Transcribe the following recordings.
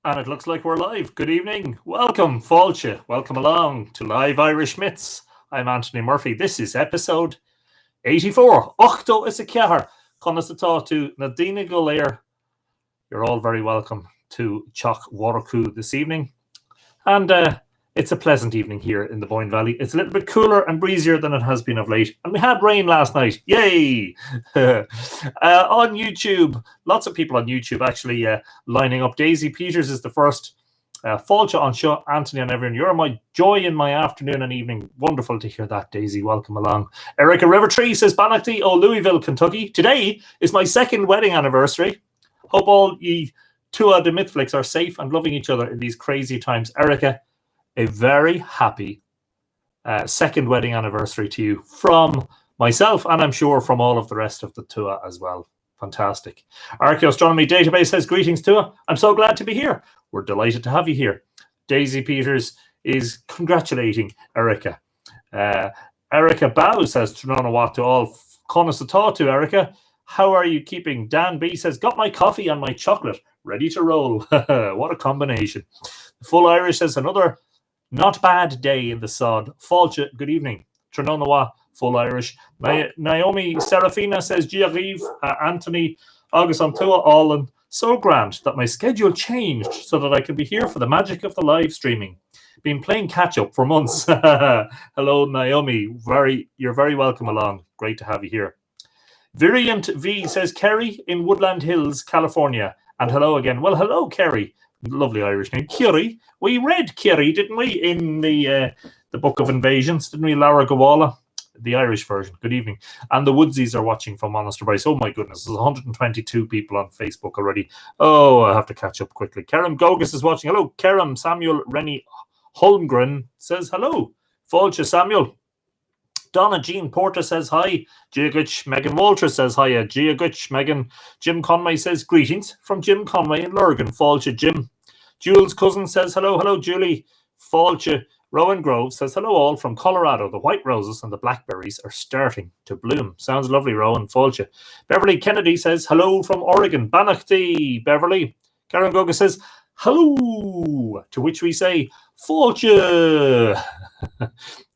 And it looks like we're live. Good evening. Welcome, Fáilte. Welcome along to Live Irish Myths. I'm Anthony Murphy. This is episode 84. Ochto is a ceathair. Conas atá to Nadina Golair. You're all very welcome to Choc Waraku this evening. And it's a pleasant evening here in the Boyne Valley. It's a little bit cooler and breezier than it has been of late. And we had rain last night. Yay! On YouTube, lots of people on YouTube actually lining up. Daisy Peters is the first. Fáilte on show, Anthony and everyone. You're my joy in my afternoon and evening. Wonderful to hear that, Daisy. Welcome along. Erica Rivertree says, Banachty, Louisville, Kentucky. Today is my second wedding anniversary. Hope all ye Two the MythFlix are safe and loving each other in these crazy times. Erica, a very happy second wedding anniversary to you from myself, and I'm sure from all of the rest of the Tua as well. Fantastic. Archaeoastronomy Database says, greetings, Tua. I'm so glad to be here. We're delighted to have you here. Daisy Peters is congratulating Erica. Erica Bow says, Trononawat to all. Conas atá to Erica. How are you keeping? Dan B says, got my coffee and my chocolate. Ready to roll. What a combination. Full Irish says, another not bad day in the sod. Fáilte, good evening. Trononawat, Full Irish. Naomi Serafina says, Giariv, Anthony, August on Tua, all and so grand that my schedule changed so that I can be here for the magic of the live streaming. Been playing catch up for months. Hello, Naomi. You're very welcome along. Great to have you here. Virient V says, Kerry in Woodland Hills, California. And hello again. Well, hello, Kerry. Lovely Irish name. Kerry. We read Kerry, didn't we, in the Book of Invasions? Didn't we, Laura Gawala? The Irish version. Good evening. And the Woodsies are watching from Monasterbrice. Oh, my goodness. There's 122 people on Facebook already. Oh, I have to catch up quickly. Kerem Gogus is watching. Hello, Kerem. Samuel Rennie Holmgren says hello. Fáilte Samuel. Donna Jean Porter says hi. Giaguch. Megan Walter says hi. Giaguch. Megan. Jim Conway says greetings from Jim Conway in Lurgan. Fáilte Jim. Jules' cousin says hello. Hello, Julie. Fáilte. Rowan Grove says hello all from Colorado. The white roses and the blackberries are starting to bloom. Sounds lovely, Rowan. Fáilte. Beverly Kennedy says hello from Oregon. Banachty. Beverly. Karen Goga says hello. To which we say Fáilte.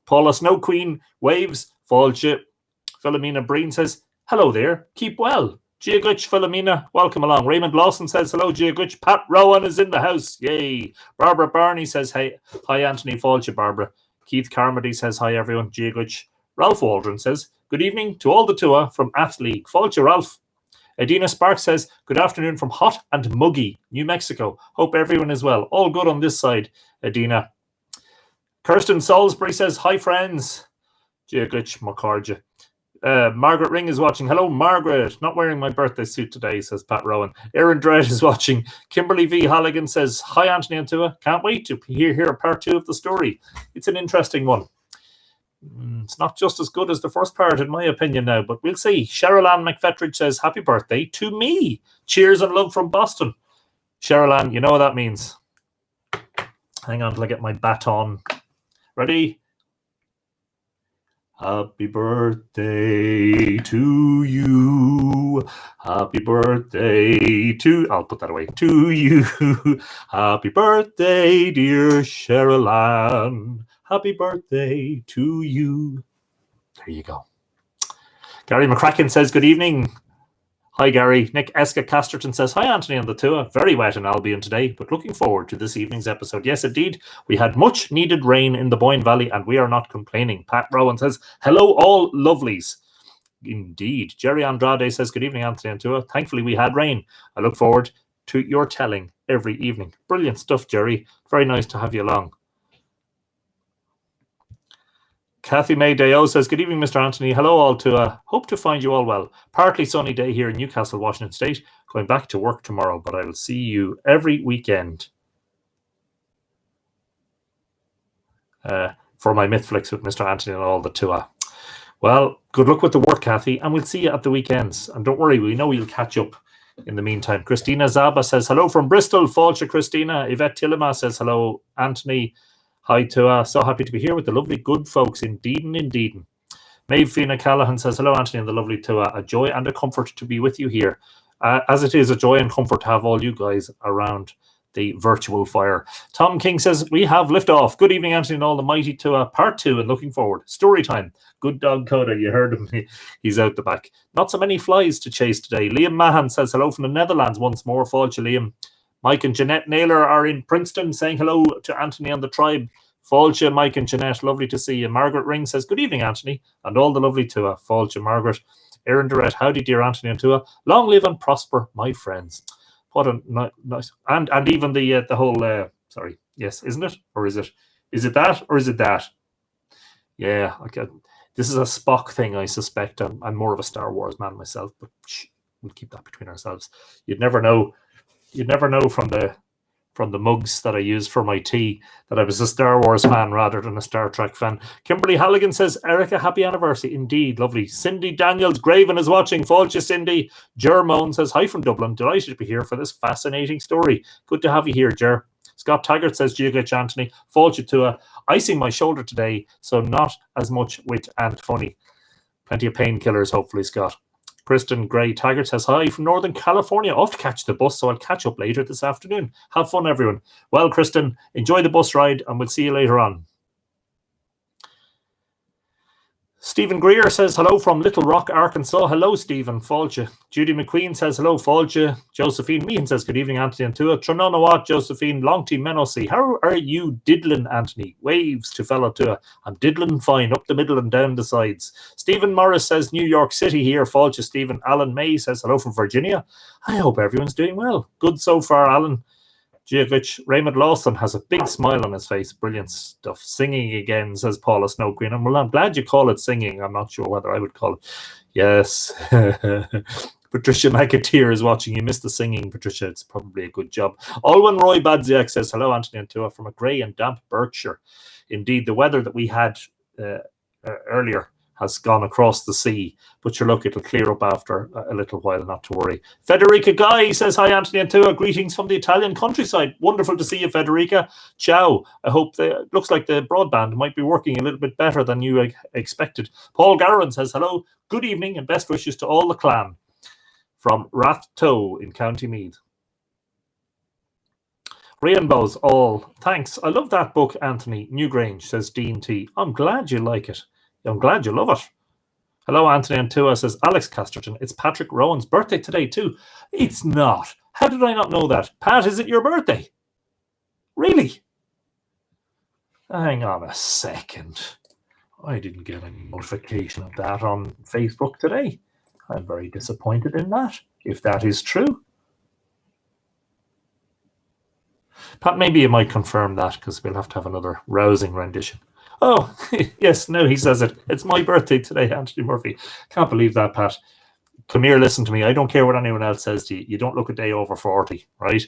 Paula Snow Queen waves. Fáilte. Philomena Breen says, hello there. Keep well. Giaguch Philomena, welcome along. Raymond Lawson says, hello, Giaguch. Pat Rowan is in the house. Yay. Barbara Barney says, hey, hi, Anthony. Fáilte, Barbara. Keith Carmody says, hi, everyone. Giaguch. Ralph Waldron says, good evening to all the Tua from Athleague. Fáilte, Ralph. Edina Sparks says, good afternoon from hot and muggy New Mexico. Hope everyone is well. All good on this side, Edina. Kirsten Salisbury says, hi, friends. Giaguch Macarja. Margaret Ring is watching. Hello, Margaret. Not wearing my birthday suit today, says Pat Rowan. Aaron Dredd is watching. Kimberly V. Halligan says, hi, Anthony and Tua. Can't wait to hear part 2 of the story. It's an interesting one. It's not just as good as the first part, in my opinion, now, but we'll see. Cheryl Ann McFetridge says, happy birthday to me. Cheers and love from Boston. Cheryl Ann, you know what that means. Hang on till I get my baton. Ready? Happy birthday to you. Happy birthday to... I'll put that away. To you. Happy birthday, dear Cheryl Ann. Happy birthday to you. There you go. Gary McCracken says, good evening. Hi, Gary. Nick Eska Casterton says, hi, Anthony and the Tua. Very wet in Albion today, but looking forward to this evening's episode. Yes, indeed. We had much needed rain in the Boyne Valley, and we are not complaining. Pat Rowan says, hello, all lovelies. Indeed. Jerry Andrade says, good evening, Anthony and Tua. Thankfully, we had rain. I look forward to your telling every evening. Brilliant stuff, Jerry. Very nice to have you along. Kathy May Deo says, good evening, Mr. Anthony. Hello, all to hope to find you all well. Partly sunny day here in Newcastle, Washington State. Going back to work tomorrow, but I will see you every weekend for my MythFlix with Mr. Anthony and all the Tua. Well, good luck with the work, Kathy, and we'll see you at the weekends. And don't worry, we know we'll catch up in the meantime. Christina Zaba says, hello from Bristol. Fáilte, Christina. Yvette Tillema says, hello, Anthony. Hi, Tua. So happy to be here with the lovely good folks in Deedon. Maeve Fina Callahan says, hello, Anthony and the lovely Tua. A joy and a comfort to be with you here. As it is a joy and comfort to have all you guys around the virtual fire. Tom King says, we have liftoff. Good evening, Anthony and all the mighty to part 2 and looking forward. Story time. Good dog Coda, you heard him. He's out the back. Not so many flies to chase today. Liam Mahan says hello from the Netherlands once more. Falcha, Liam. Mike and Jeanette Naylor are in Princeton saying hello to Anthony and the tribe. Falcha, Mike and Jeanette, lovely to see you. Margaret Ring says, good evening, Anthony, and all the lovely Tua. Falcha, Margaret. Erin Durrett, howdy, dear Anthony and Tua. Long live and prosper, my friends. What a nice, and even the whole, sorry, yes, isn't it? Or is it that, or is it that? Yeah, okay. This is a Spock thing, I suspect. I'm more of a Star Wars man myself, but we'll keep that between ourselves. You'd never know from the mugs that I use for my tea that I was a Star Wars fan rather than a Star Trek fan. Kimberly Halligan says, Erica, happy anniversary. Indeed, lovely. Cindy Daniels Graven is watching. Falcha, Cindy. Jermone says, hi from Dublin. Delighted to be here for this fascinating story. Good to have you here, Jer. Scott Taggart says, Giga Anthony. Falcha Tua. Icing my shoulder today, so not as much wit and funny. Plenty of painkillers, hopefully, Scott. Kristen Gray Taggart says, hi from Northern California. Off to catch the bus, so I'll catch up later this afternoon. Have fun, everyone. Well, Kristen, enjoy the bus ride, and we'll see you later on. Stephen Greer says, hello from Little Rock, Arkansas. Hello, Stephen. Falcha. Judy McQueen says, hello, Falcha. Josephine Meehan says, good evening, Anthony and Tua. Trononawat, Josephine. Long team Menosy. How are you diddling, Anthony? Waves to fellow Tua. I'm diddling fine, up the middle and down the sides. Stephen Morris says, New York City here. Falcha, Stephen. Alan May says, hello from Virginia. I hope everyone's doing well. Good so far, Alan. Giovich, Raymond Lawson has a big smile on his face. Brilliant stuff. Singing again, says Paula Snow Queen. And well, I'm glad you call it singing. I'm not sure whether I would call it. Yes. Patricia McAteer is watching. You missed the singing, Patricia. It's probably a good job. Alwyn Roy Badziak says, hello, Anthony and Tua, from a grey and damp Berkshire. Indeed, the weather that we had earlier has gone across the sea, but sure, look, it'll clear up after a little while, not to worry. Federica Guy says, hi, Anthony and Tua. Greetings from the Italian countryside. Wonderful to see you, Federica. Ciao. I hope looks like the broadband might be working a little bit better than you expected. Paul Garron says, hello, good evening, and best wishes to all the clan from Rathtoe in County Meath. Rainbows all. Thanks. I love that book, Anthony. Newgrange, says Dean T. I'm glad you like it. I'm glad you love it. Hello, Anthony and Tua, says Alex Casterton. It's Patrick Rowan's birthday today, too. It's not. How did I not know that? Pat, is it your birthday? Really? Hang on a second. I didn't get any notification of that on Facebook today. I'm very disappointed in that, if that is true. Pat, maybe you might confirm that, because we'll have to have another rousing rendition. Oh, yes, no, he says it. It's my birthday today, Anthony Murphy. Can't believe that, Pat. Come here, listen to me. I don't care what anyone else says to you. You don't look a day over 40, right?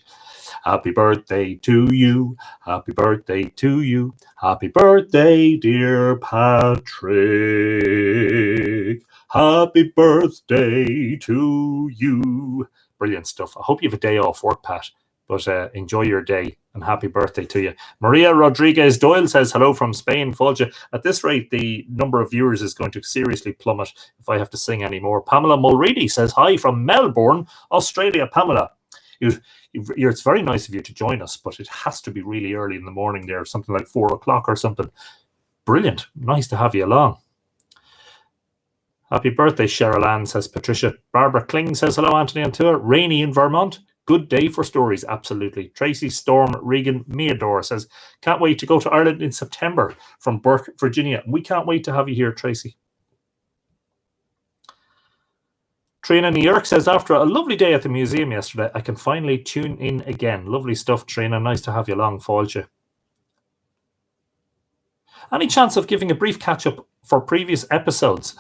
Happy birthday to you. Happy birthday to you. Happy birthday, dear Patrick. Happy birthday to you. Brilliant stuff. I hope you have a day off work, Pat. But enjoy your day and happy birthday to you. Maria Rodriguez Doyle says, hello from Spain, Falcha. At this rate, the number of viewers is going to seriously plummet if I have to sing anymore. Pamela Mulready says, hi from Melbourne, Australia. Pamela, it's very nice of you to join us, but it has to be really early in the morning there, something like 4 o'clock or something. Brilliant. Nice to have you along. Happy birthday, Cheryl Ann, says Patricia. Barbara Kling says, hello, Anthony and Tua. Rainy in Vermont. Good day for stories, absolutely. Tracy Storm Regan Meador says, can't wait to go to Ireland in September from Burke, Virginia. We can't wait to have you here, Tracy. Trina New York says, after a lovely day at the museum yesterday, I can finally tune in again. Lovely stuff, Trina. Nice to have you along, Falcha. Any chance of giving a brief catch-up for previous episodes?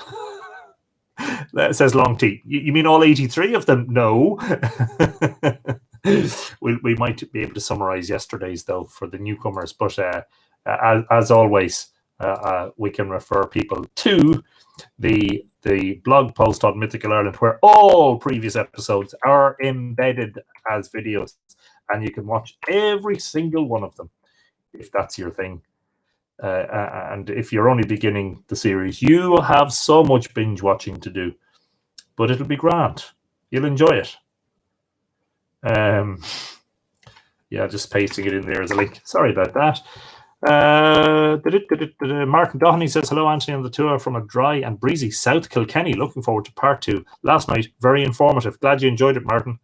Says Long T. You mean all 83 of them? No. we might be able to summarize yesterday's, though, for the newcomers. But as always, we can refer people to the blog post on Mythical Ireland, where all previous episodes are embedded as videos. And you can watch every single one of them, if that's your thing. And if you're only beginning the series, you will have so much binge watching to do, but it'll be grand. You'll enjoy it. Yeah, just pasting it in there as a link. Sorry about that. Martin Doheny says, hello, Anthony, on the tour from a dry and breezy South Kilkenny. Looking forward to part 2. Last night, very informative. Glad you enjoyed it, Martin.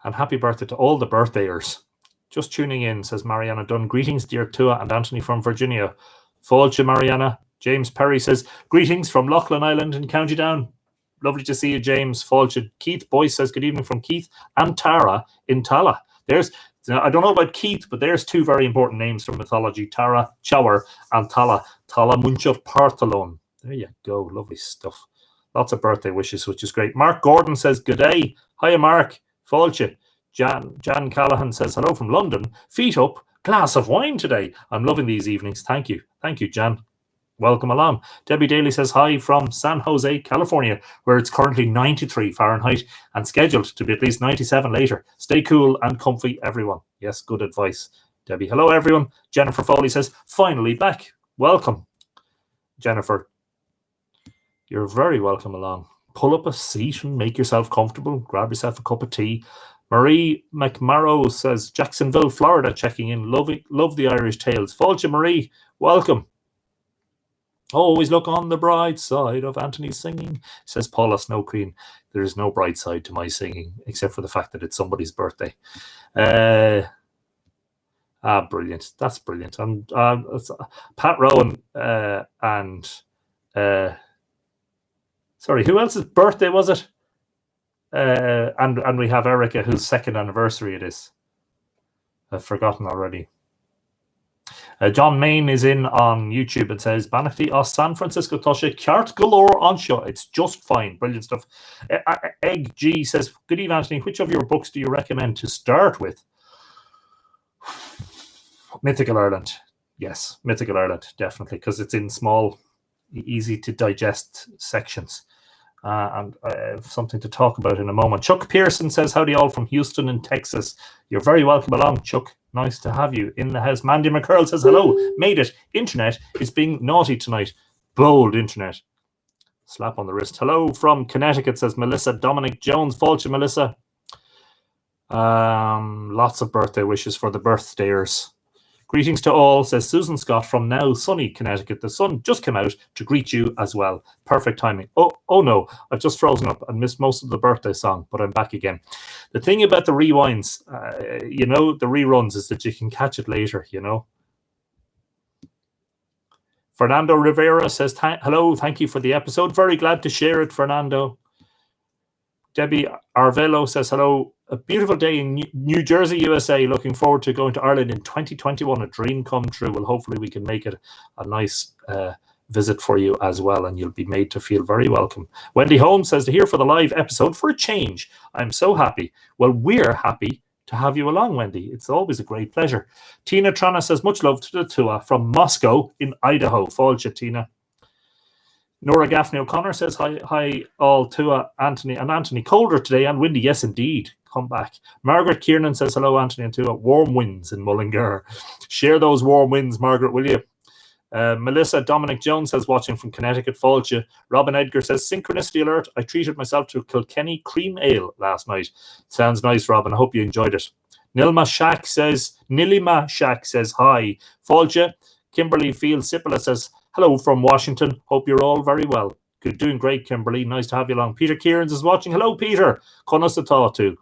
And happy birthday to all the birthdayers. Just tuning in, says Mariana Dunn. Greetings, dear Tua and Anthony from Virginia. Fáilte, Mariana. James Perry says, greetings from Loughlin Island in County Down. Lovely to see you, James. Fáilte. Keith Boyce says, good evening from Keith and Tara in Tala. I don't know about Keith, but there's 2 very important names from mythology. Tara Chower and Tala. Tala Munchot Parthalon. There you go. Lovely stuff. Lots of birthday wishes, which is great. Mark Gordon says, good day. Hiya, Mark. Fáilte. Jan Callahan says, hello from London. Feet up. Glass of wine today. I'm loving these evenings. Thank you. Thank you, Jan. Welcome along. Debbie Daly says hi from San Jose, California, where it's currently 93 Fahrenheit and scheduled to be at least 97 later. Stay cool and comfy, everyone. Yes, good advice, Debbie. Hello, everyone. Jennifer Foley says, finally back. Welcome, Jennifer. You're very welcome along. Pull up a seat and make yourself comfortable. Grab yourself a cup of tea. Marie McMarrow says, Jacksonville, Florida, checking in. Love the Irish tales. Fáilte, Marie, welcome. Always look on the bright side of Anthony's singing, says Paula Snow Queen. There is no bright side to my singing, except for the fact that it's somebody's birthday. Brilliant. That's brilliant. And Pat Rowan and sorry, who else's birthday was it? And we have Erica, whose 2nd anniversary it is. I've forgotten already. John Main is in on YouTube and says, Banachty os San Francisco Tosha, Kyart galore anseo. It's just fine. Brilliant stuff. Egg G says, good evening, Anthony. Which of your books do you recommend to start with? Mythical Ireland. Yes, Mythical Ireland, definitely, because it's in small, easy to digest sections. And I have something to talk about in a moment. Chuck Pearson says, howdy all from Houston in Texas. You're very welcome along, Chuck. Nice to have you in the house. Mandy McCurl says, hello. Made it. Internet is being naughty tonight. Bold internet. Slap on the wrist. Hello from Connecticut, says Melissa Dominic Jones. Fáilte, Melissa. Lots of birthday wishes for the birthdayers. Greetings to all, says Susan Scott from now sunny Connecticut. The sun just came out to greet you as well. Perfect timing. Oh no, I've just frozen up and missed most of the birthday song, but I'm back again. The thing about the rewinds, the reruns, is that you can catch it later, Fernando Rivera says, hello, thank you for the episode. Very glad to share it, Fernando. Debbie Arvelo says, hello. A beautiful day in New Jersey, USA. Looking forward to going to Ireland in 2021. A dream come true. Well, hopefully we can make it a nice visit for you as well, and you'll be made to feel very welcome. Wendy Holmes says, to hear for the live episode for a change. I'm so happy. Well, we're happy to have you along, Wendy. It's always a great pleasure. Tina Trana says, much love to the Tua from Moscow in Idaho. Fáilte, Tina. Nora Gaffney O'Connor says, hi all, Tua, Anthony, and Anthony. Colder today and windy. Yes, indeed. Come back. Margaret Kiernan says, hello, Anthony and Tua. Warm winds in Mullingar. Share those warm winds, Margaret, will you? Melissa Dominic Jones says, watching from Connecticut. Fáilte. Robin Edgar says, synchronicity alert. I treated myself to Kilkenny cream ale last night. Sounds nice, Robin. I hope you enjoyed it. Nilima Shack says, hi. Fáilte. Kimberly Field Sipala says, hello from Washington. Hope you're all very well. Good, doing great, Kimberly. Nice to have you along. Peter Kierans is watching. Hello, Peter. Connosatá too.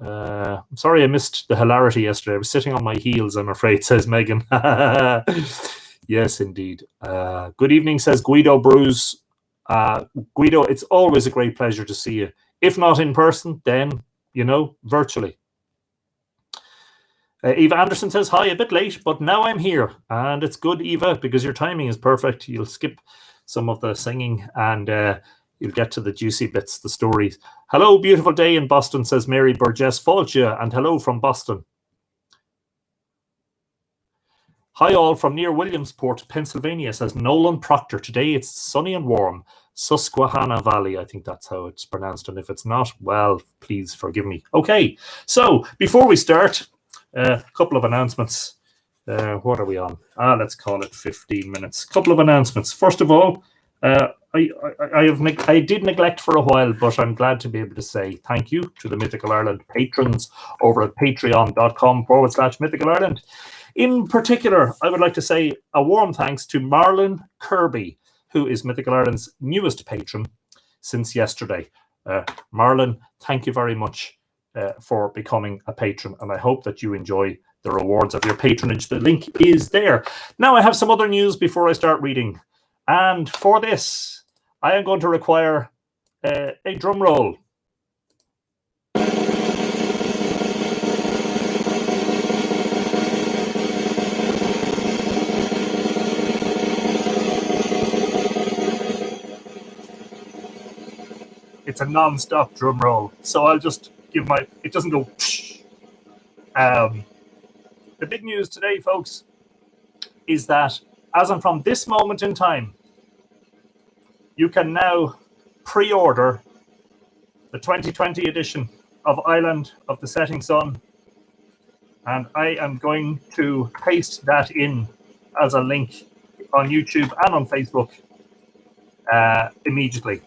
I'm sorry I missed the hilarity yesterday. I was sitting on my heels, I'm afraid, says Megan. Yes, indeed. Good evening, says Guido Bruce. Guido, it's always a great pleasure to see you. If not in person, then, virtually. Eva Anderson says, hi, a bit late, but now I'm here. And it's good, Eva, because your timing is perfect. You'll skip some of the singing and you'll get to the juicy bits, the stories. Hello, beautiful day in Boston, says Mary Burgess. Fáilte, and hello from Boston. Hi all from near Williamsport, Pennsylvania, says Nolan Proctor. Today it's sunny and warm. Susquehanna Valley, I think that's how it's pronounced. And if it's not, well, please forgive me. Okay, so before we start, a couple of announcements. What are we on? Let's call it 15 minutes. Couple of announcements. First of all, I did neglect for a while, but I'm glad to be able to say thank you to the Mythical Ireland patrons over at patreon.com/Mythical Ireland. In particular, I would like to say a warm thanks to Marlon Kirby, who is Mythical Ireland's newest patron since yesterday. Marlon, thank you very much for becoming a patron, and I hope that you enjoy the rewards of your patronage. The link is there. Now I have some other news before I start reading, and for this I am going to require a drum roll. It's a non-stop drum roll, so I'll just give it doesn't go. The big news today, folks, is that as I'm from this moment in time, you can now pre-order the 2020 edition of Island of the Setting Sun, and I am going to paste that in as a link on YouTube and on Facebook immediately.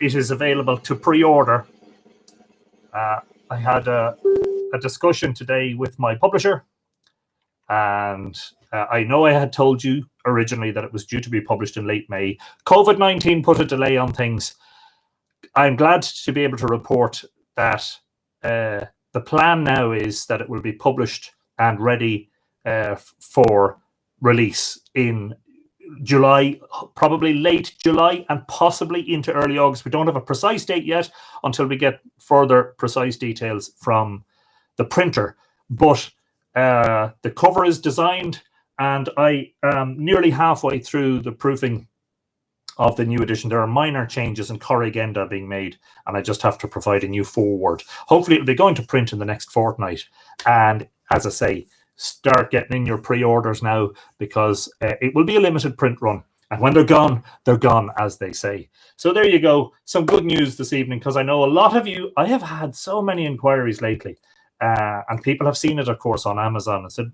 It is available to pre-order. I had a discussion today with my publisher, and I know I had told you originally that it was due to be published in late May. COVID-19 put a delay on things. I'm glad to be able to report that the plan now is that it will be published and ready for release in July, probably late July and possibly into early August. We don't have a precise date yet until we get further precise details from the printer, but the cover is designed, and I am nearly halfway through the proofing of the new edition. There are minor changes and corrigenda being made, and I just have to provide a new foreword. Hopefully it'll be going to print in the next fortnight, and as I say, start getting in your pre-orders now, because it will be a limited print run, and when they're gone, as they say. So there you go, some good news this evening, because I know a lot of you, I have had so many inquiries lately, and people have seen it, of course, on Amazon and said,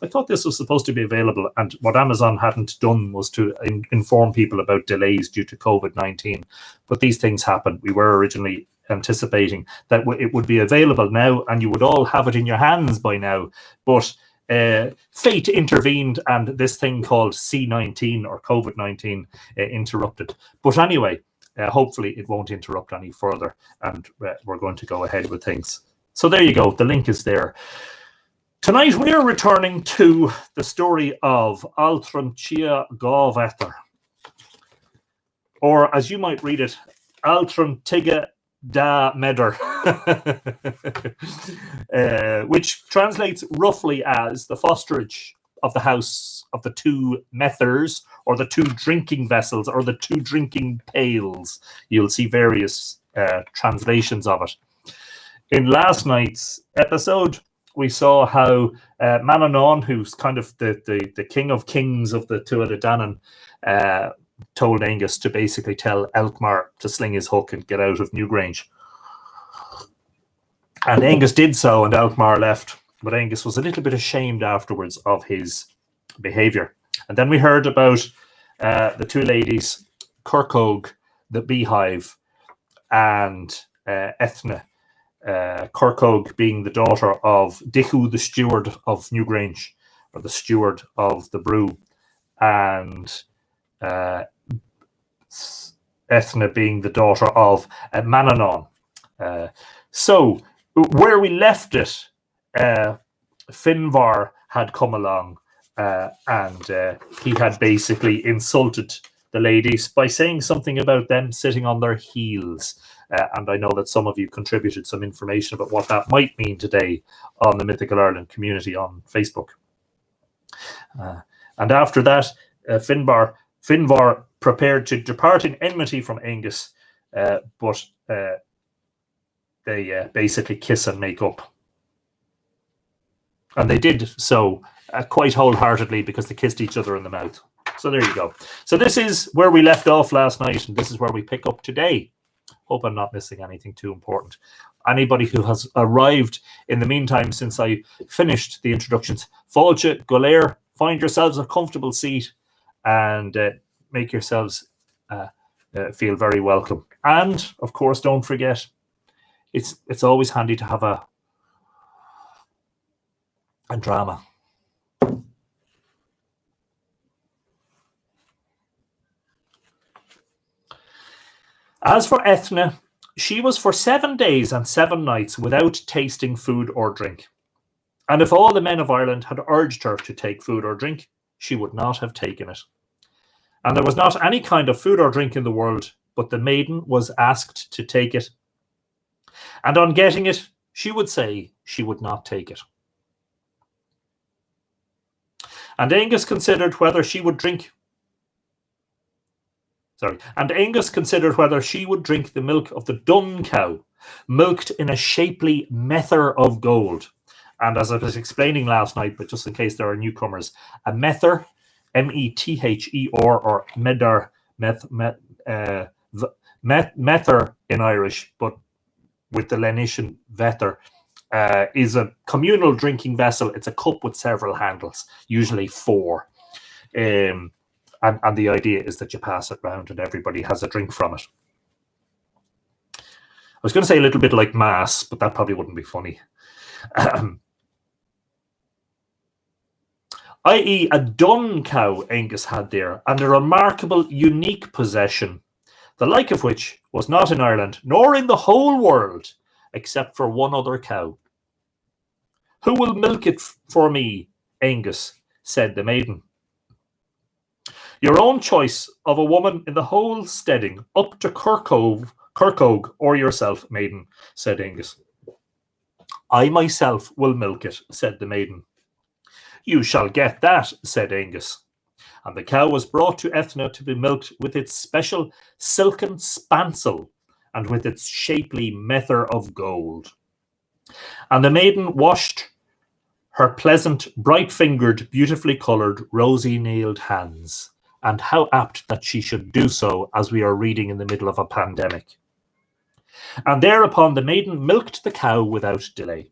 I thought this was supposed to be available, and what Amazon hadn't done was to inform people about delays due to COVID-19. But these things happen. We were originally anticipating that it would be available now, and you would all have it in your hands by now. But fate intervened, and this thing called C-19 or COVID-19 interrupted. But anyway, hopefully it won't interrupt any further, and we're going to go ahead with things. So there you go. The link is there. Tonight we are returning to the story of Altram Tige Dá Medar, or as you might read it, Altram Tige Dá Medar, which translates roughly as the fosterage of the house of the two Methers, or the two drinking vessels, or the two drinking pails. You'll see various translations of it. In last night's episode, we saw how Manannán, who's kind of the king of kings of the Tuatha Dé Danann, told Angus to basically tell Elkmar to sling his hook and get out of Newgrange. And Angus did so, and Elkmar left. But Angus was a little bit ashamed afterwards of his behaviour. And then we heard about the two ladies, Kirkog, the beehive, and Ethna. Kirkog being the daughter of Dichu, the steward of Newgrange, or the steward of the brew, and Ethna being the daughter of Manannán. So where we left it, Finvar had come along, and he had basically insulted the ladies by saying something about them sitting on their heels. And I know that some of you contributed some information about what that might mean today on the Mythical Ireland community on Facebook. And after that, Finvar prepared to depart in enmity from Angus, but they basically kiss and make up. And they did so quite wholeheartedly, because they kissed each other in the mouth. So there you go. So this is where we left off last night, and this is where we pick up today. Hope I'm not missing anything too important. Anybody who has arrived in the meantime since I finished the introductions, Fáilte go léir, find yourselves a comfortable seat and make yourselves feel very welcome. And of course, don't forget, it's always handy to have a drama. As for Ethna, she was for 7 days and 7 nights without tasting food or drink. And if all the men of Ireland had urged her to take food or drink, she would not have taken it. And there was not any kind of food or drink in the world, but the maiden was asked to take it. And on getting it, she would say she would not take it. And Angus considered whether she would drink the milk of the dun cow, milked in a shapely mether of gold. And as I was explaining last night, but just in case there are newcomers, a mether, M-E-T-H-E-R, or medar, mether in Irish, but with the Lenitian vether, is a communal drinking vessel. It's a cup with several handles, usually 4. And the idea is that you pass it round and everybody has a drink from it. I was going to say a little bit like Mass, but that probably wouldn't be funny. I.e. a dun cow Angus had there, and a remarkable, unique possession, the like of which was not in Ireland, nor in the whole world, except for one other cow. Who will milk it for me, Angus? Said the maiden. Your own choice of a woman in the whole steading, up to Kirkog, or yourself, maiden, said Angus. I myself will milk it, said the maiden. You shall get that, said Angus. And the cow was brought to Ethna to be milked with its special silken spancel and with its shapely mether of gold. And the maiden washed her pleasant, bright-fingered, beautifully coloured, rosy-nailed hands. And how apt that she should do so as we are reading in the middle of a pandemic. And thereupon the maiden milked the cow without delay.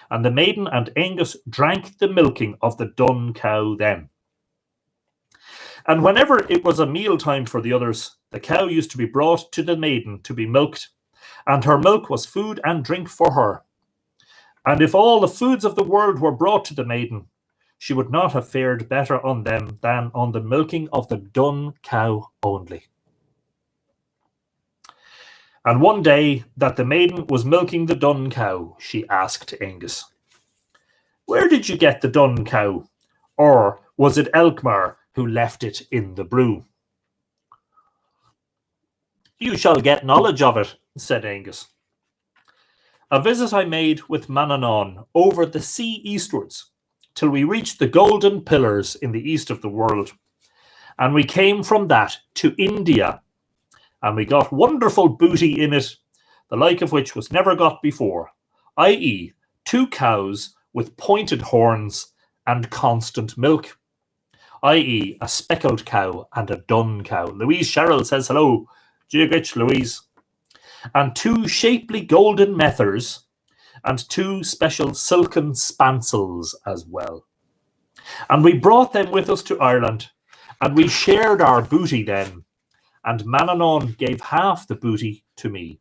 And the maiden and Angus drank the milking of the dun cow then. And whenever it was a meal time for the others, the cow used to be brought to the maiden to be milked, and her milk was food and drink for her. And if all the foods of the world were brought to the maiden, she would not have fared better on them than on the milking of the dun cow only. And one day that the maiden was milking the dun cow, she asked Angus, Where did you get the dun cow? Or was it Elkmar who left it in the brew? You shall get knowledge of it, said Angus. A visit I made with Manannán over the sea eastwards, till we reached the golden pillars in the east of the world. And we came from that to India, and we got wonderful booty in it, the like of which was never got before, i.e. 2 cows with pointed horns and constant milk, i.e. a speckled cow and a dun cow. Louise Sherrill says hello. Giagich, Louise. And 2 shapely golden methers, and 2 special silken spancels as well. And we brought them with us to Ireland, and we shared our booty then, and Manannán gave half the booty to me,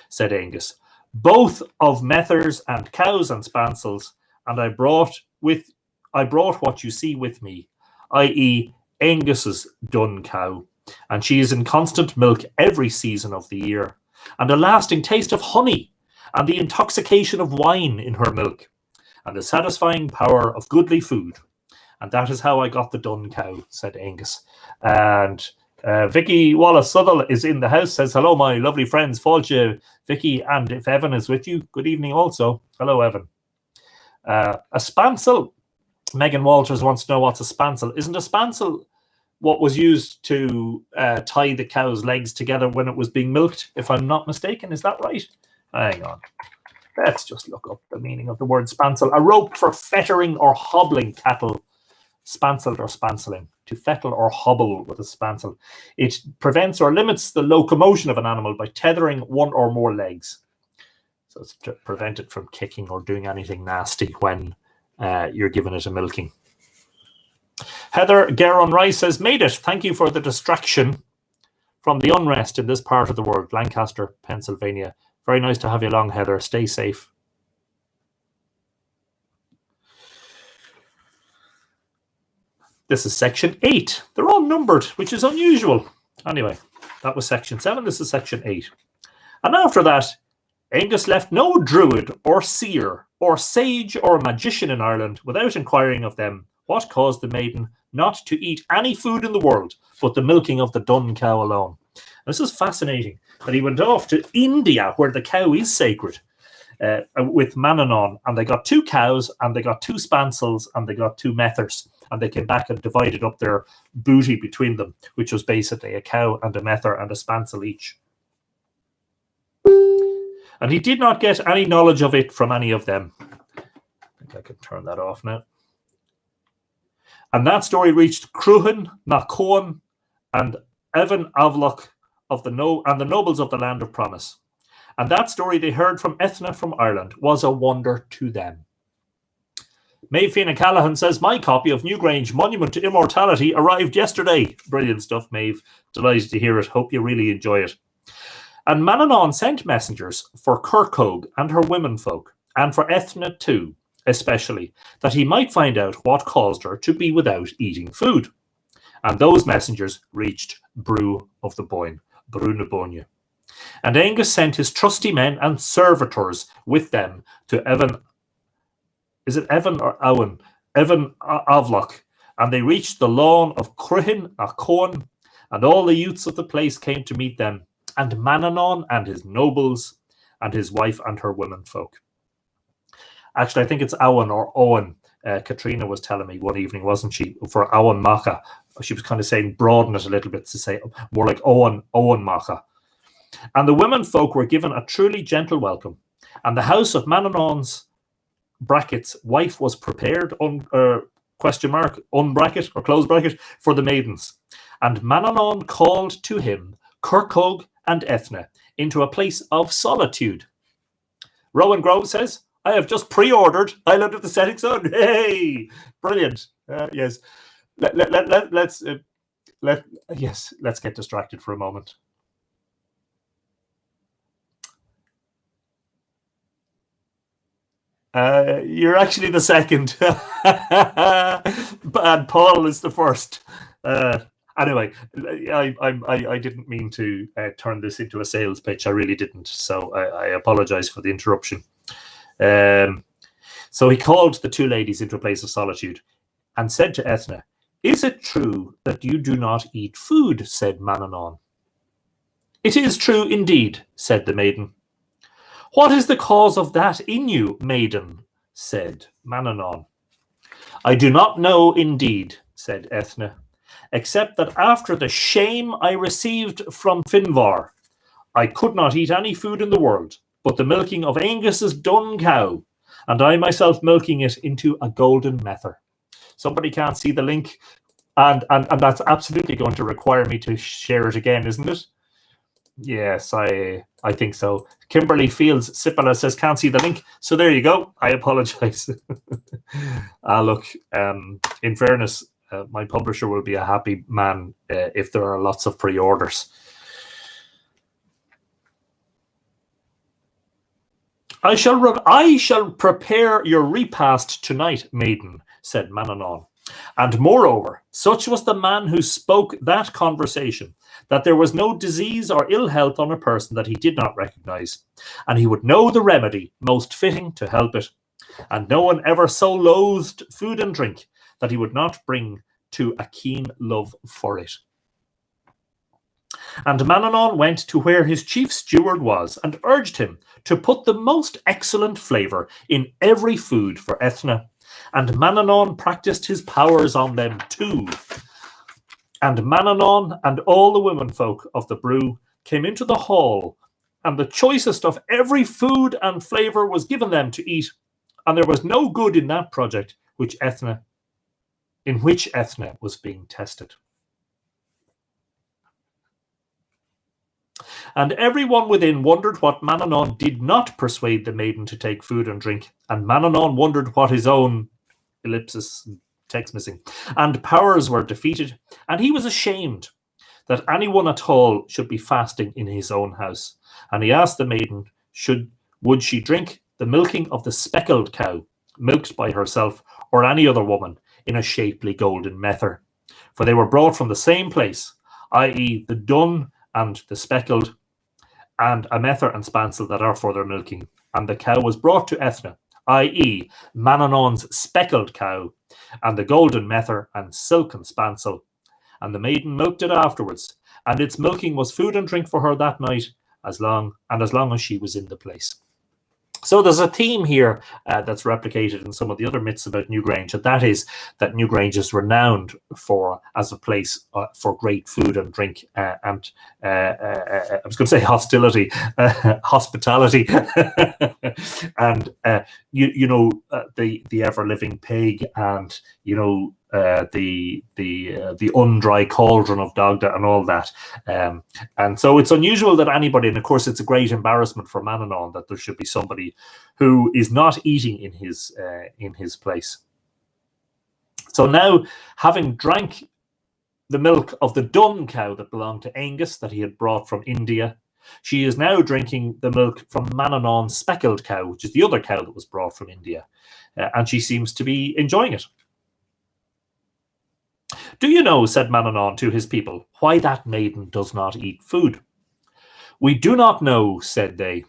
said Angus, both of methers and cows and spancels, and I brought what you see with me, i.e. Angus's dun cow, and she is in constant milk every season of the year, and a lasting taste of honey, and the intoxication of wine in her milk, and the satisfying power of goodly food. And that is how I got the dun cow, said Angus. And Vicky Wallace Southall is in the house, says, hello, my lovely friends, Fáilte, Vicky, and if Evan is with you, good evening also. Hello, Evan. A spancel. Megan Walters wants to know what's a spancel. Isn't a spancel what was used to tie the cow's legs together when it was being milked, if I'm not mistaken? Is that right? Hang on. Let's just look up the meaning of the word spancel. A rope for fettering or hobbling cattle. Spancelled or spanceling. To fettle or hobble with a spancel. It prevents or limits the locomotion of an animal by tethering one or more legs. So it's to prevent it from kicking or doing anything nasty when you're giving it a milking. Heather Garon Rice says, made it. Thank you for the distraction from the unrest in this part of the world. Lancaster, Pennsylvania. Very nice to have you along, Heather. Stay safe. This is section 8. They're all numbered, which is unusual. Anyway, that was section 7. This is section 8. And after that, Angus left no druid or seer or sage or magician in Ireland without inquiring of them what caused the maiden not to eat any food in the world but the milking of the dun cow alone. And this is fascinating that he went off to India, where the cow is sacred, with Manannán, and they got 2 cows, and they got 2 spancels, and they got 2 methers. And they came back and divided up their booty between them, which was basically a cow and a mether and a spancel each. And he did not get any knowledge of it from any of them. I think I can turn that off now. And that story reached Cruhan, Nacoan, and Evan Avloch and the nobles of the land of promise. And that story they heard from Ethna from Ireland was a wonder to them. Maeve Fianna Callahan says, my copy of Newgrange Monument to Immortality arrived yesterday. Brilliant stuff, Maeve. Delighted to hear it. Hope you really enjoy it. And Manannán sent messengers for Kirkhogue and her womenfolk, and for Ethna too, especially, that he might find out what caused her to be without eating food. And those messengers reached Brew of the Boyne, Brew na Boine. And Angus sent his trusty men and servitors with them to Evan. Is it Evan or Owen? Evan Avloch. And they reached the lawn of Cruhan a Coan, and all the youths of the place came to meet them, and Manannán and his nobles, and his wife and her womenfolk. Actually, I think it's Owen or Owen. Katrina was telling me one evening, wasn't she? For Owen Macha. She was kind of saying, broaden it a little bit to say more like Owen Macha. And the womenfolk were given a truly gentle welcome. And the house of Manannán's brackets wife was prepared question mark unbracket or close bracket for the maidens, and Manannán called to him Kirkhogue and Ethna into a place of solitude. Rowan Grove says, I have just pre-ordered Island of the Setting Sun. Hey, brilliant. Yes, let's get distracted for a moment. You're actually the second, and Paul is the first. Anyway, I didn't mean to turn this into a sales pitch. I really didn't. So I apologize for the interruption. So he called the 2 ladies into a place of solitude and said to Ethna, is it true that you do not eat food? Said Manannán. It is true indeed, said the maiden. What is the cause of that in you, maiden? Said Manannán. I do not know indeed, said Ethna, except that after the shame I received from Finvar, I could not eat any food in the world but the milking of Angus's dun cow, and I myself milking it into a golden mether. Somebody can't see the link, and that's absolutely going to require me to share it again, isn't it? Yes, I think so. Kimberly Fields Sipala says can't see the link. So there you go. I apologize. Look, in fairness, my publisher will be a happy man if there are lots of pre-orders. I shall prepare your repast tonight, maiden, said Manannán. And moreover, such was the man who spoke that conversation, that there was no disease or ill health on a person that he did not recognize, and he would know the remedy most fitting to help it. And no one ever so loathed food and drink that he would not bring to a keen love for it. And Manannán went to where his chief steward was, and urged him to put the most excellent flavour in every food for Ethna. And Manannán practised his powers on them too. And Manannán and all the womenfolk of the brew came into the hall, and the choicest of every food and flavour was given them to eat. And there was no good in that project in which Ethna was being tested. And everyone within wondered what Manannán did not persuade the maiden to take food and drink, and Manannán wondered what his own text missing. And powers were defeated, and he was ashamed that anyone at all should be fasting in his own house. And he asked the maiden, would she drink the milking of the speckled cow, milked by herself or any other woman, in a shapely golden mether? For they were brought from the same place, i.e. the dun and the speckled, and a mether and spancel that are for their milking. And the cow was brought to Ethna, i.e. Manannán's speckled cow, and the golden mether and silken spancel. And the maiden milked it afterwards, and its milking was food and drink for her that night, as long as she was in the place. So there's a theme here that's replicated in some of the other myths about Newgrange, and that is that Newgrange is renowned as a place for great food and drink and I was going to say hospitality, and the ever living pig, and the undry cauldron of Dagda and all that. And so it's unusual that anybody, and of course it's a great embarrassment for Manannán that there should be somebody who is not eating in his place. So now, having drank the milk of the dun cow that belonged to Angus that he had brought from India, she is now drinking the milk from Manannán's speckled cow, which is the other cow that was brought from India, and she seems to be enjoying it. Do you know, said Manannán to his people, why that maiden does not eat food? We do not know, said they.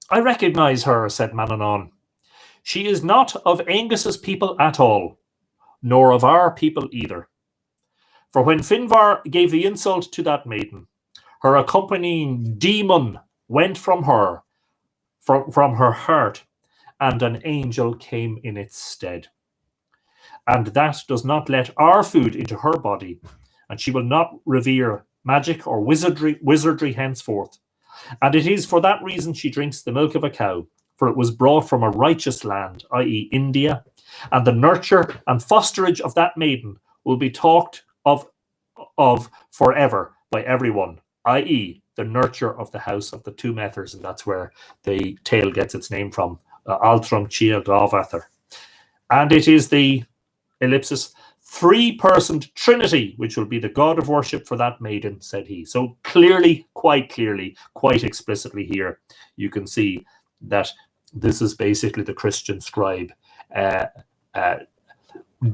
I recognize her, said Manannán. She is not of Angus's people at all, nor of our people either. For when Finvar gave the insult to that maiden, her accompanying demon went from her heart, and an angel came in its stead. And that does not let our food into her body, and she will not revere magic or wizardry henceforth. And it is for that reason she drinks the milk of a cow, for it was brought from a righteous land, i.e. India, and the nurture and fosterage of that maiden will be talked of forever by everyone, i.e. the nurture of the house of the Two Methers, and that's where the tale gets its name from, Altram Tige Dá Medar. And it is the ellipsis three-personed Trinity, which will be the god of worship for that maiden, said he. So clearly, quite explicitly here, you can see that this is basically the Christian scribe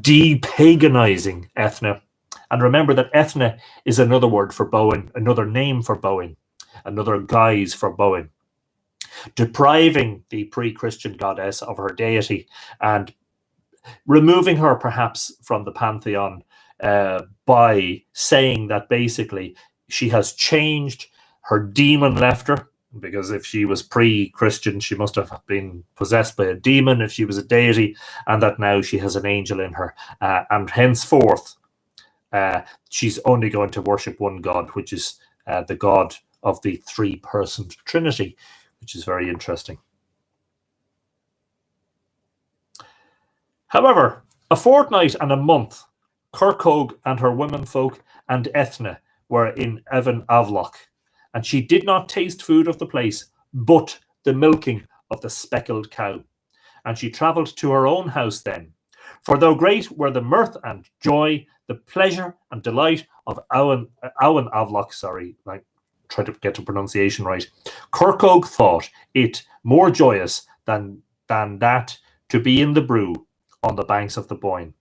de-paganizing Ethna. And remember that Ethna is another word for Bowen, another name for Bowen, another guise for Bowen, depriving the pre-Christian goddess of her deity and removing her perhaps from the pantheon by saying that basically she has changed, her demon left her, because if she was pre-Christian she must have been possessed by a demon if she was a deity, and that now she has an angel in her, and henceforth she's only going to worship one god, which is the god of the three-personed Trinity, which is very interesting. However, a fortnight and a month, Kirkhogue and her womenfolk and Ethna were in Evan Avloch, and she did not taste food of the place, but the milking of the speckled cow. And she travelled to her own house then. For though great were the mirth and joy, the pleasure and delight of Evan Avloch, I try to get the pronunciation right, Kirkhogue thought it more joyous than that to be in the brew on the banks of the Boyne.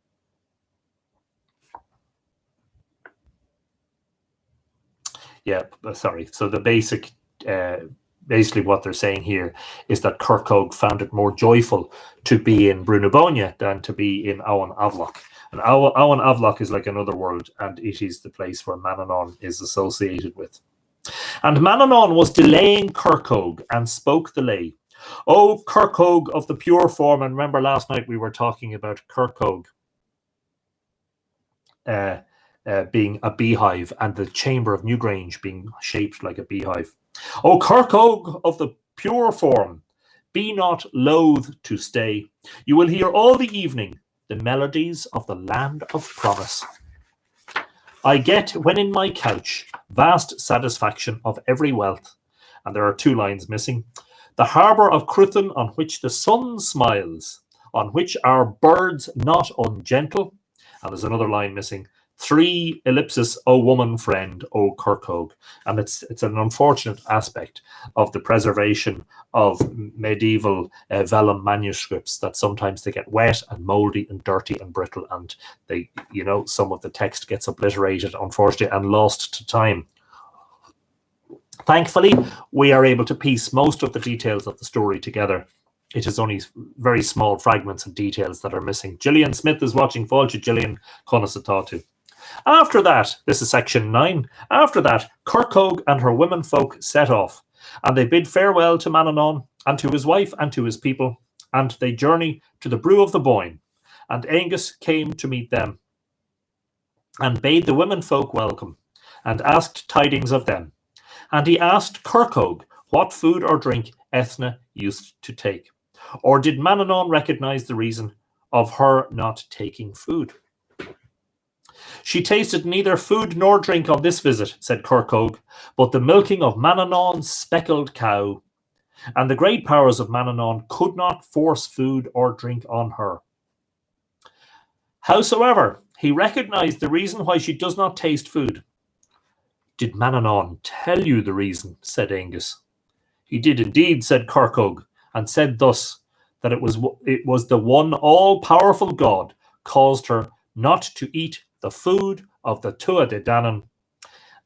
So the basically what they're saying here is that Kirkhogue found it more joyful to be in Brunabonia than to be in Owen Avloch. And Owen Avloch is like another world, and it is the place where Manannán is associated with. And Manannán was delaying Kirkhogue and spoke the lay. O Kirkhogue of the pure form, and remember last night we were talking about Kirkhogue being a beehive and the chamber of Newgrange being shaped like a beehive. O Kirkhogue of the pure form, be not loath to stay. You will hear all the evening the melodies of the land of promise. I get, when in my couch, vast satisfaction of every wealth. And there are two lines missing. The harbour of Cruthen on which the sun smiles, on which are birds not ungentle. And there's another line missing. 3 ellipsis, O woman friend, O Kirkhogue. And it's an unfortunate aspect of the preservation of medieval vellum manuscripts that sometimes they get wet and moldy and dirty and brittle, and they, some of the text gets obliterated, unfortunately, and lost to time. Thankfully, we are able to piece most of the details of the story together. It is only very small fragments and details that are missing. Gillian Smith is watching. Fáilte Gillian Conasatatu. After that, this is section 9. After that, Kirkhogue and her womenfolk set off, and they bid farewell to Manannán and to his wife and to his people, and they journey to the Brew of the Boyne. And Angus came to meet them, and bade the womenfolk welcome, and asked tidings of them. And he asked Kirkhogue what food or drink Ethna used to take. Or did Manannán recognize the reason of her not taking food? She tasted neither food nor drink on this visit, said Kirkhogue, but the milking of Manannán's speckled cow. And the great powers of Manannán could not force food or drink on her. Howsoever, he recognized the reason why she does not taste food. Did Manannán tell you the reason? Said Angus. He did indeed, said Kirkhogue, and said thus, that it was the one all-powerful God caused her not to eat the food of the Tua de Danann,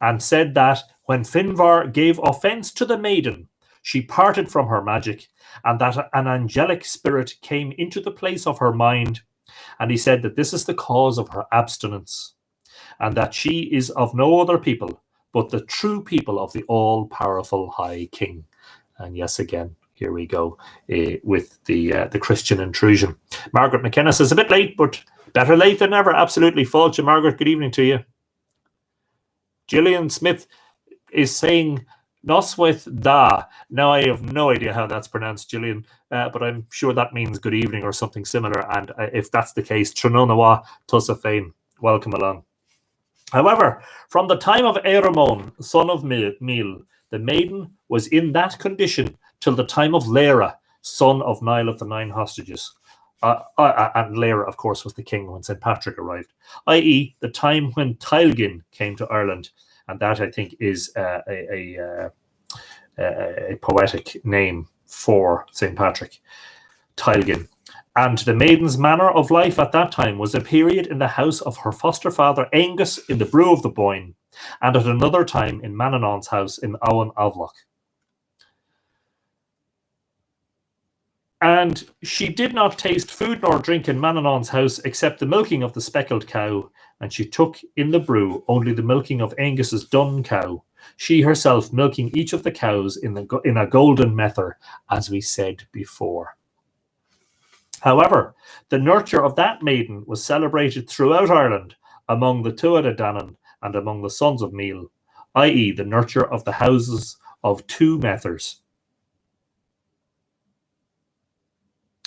and said that when Finvar gave offence to the maiden, she parted from her magic, and that an angelic spirit came into the place of her mind, and he said that this is the cause of her abstinence, and that she is of no other people, but the true people of the all-powerful High King. And yes, again, here we go with the Christian intrusion. Margaret McKenna says, a bit late, but better late than never. Absolutely. Fáilte, Margaret, good evening to you. Gillian Smith is saying, Noswaith da. Now, I have no idea how that's pronounced, Gillian, but I'm sure that means good evening or something similar. And if that's the case, Trinonawa Tusafein, welcome along. However, from the time of Eramon, son of Meal, the maiden was in that condition till the time of Lera, son of Niall of the 9 hostages. And Lera, of course, was the king when St. Patrick arrived, i.e. the time when Tailgin came to Ireland. And that, I think, is a poetic name for St. Patrick, Tailgin. And the maiden's manner of life at that time was a period in the house of her foster father Angus in the Brew of the Boyne, and at another time in Manannán's house in Owen Avloch. And she did not taste food nor drink in Manannán's house except the milking of the speckled cow, and she took in the brew only the milking of Angus's dun cow, she herself milking each of the cows in a golden mether, as we said before. However, the nurture of that maiden was celebrated throughout Ireland among the Tua de Danann and among the sons of Meal, i.e. the nurture of the houses of Two Methers.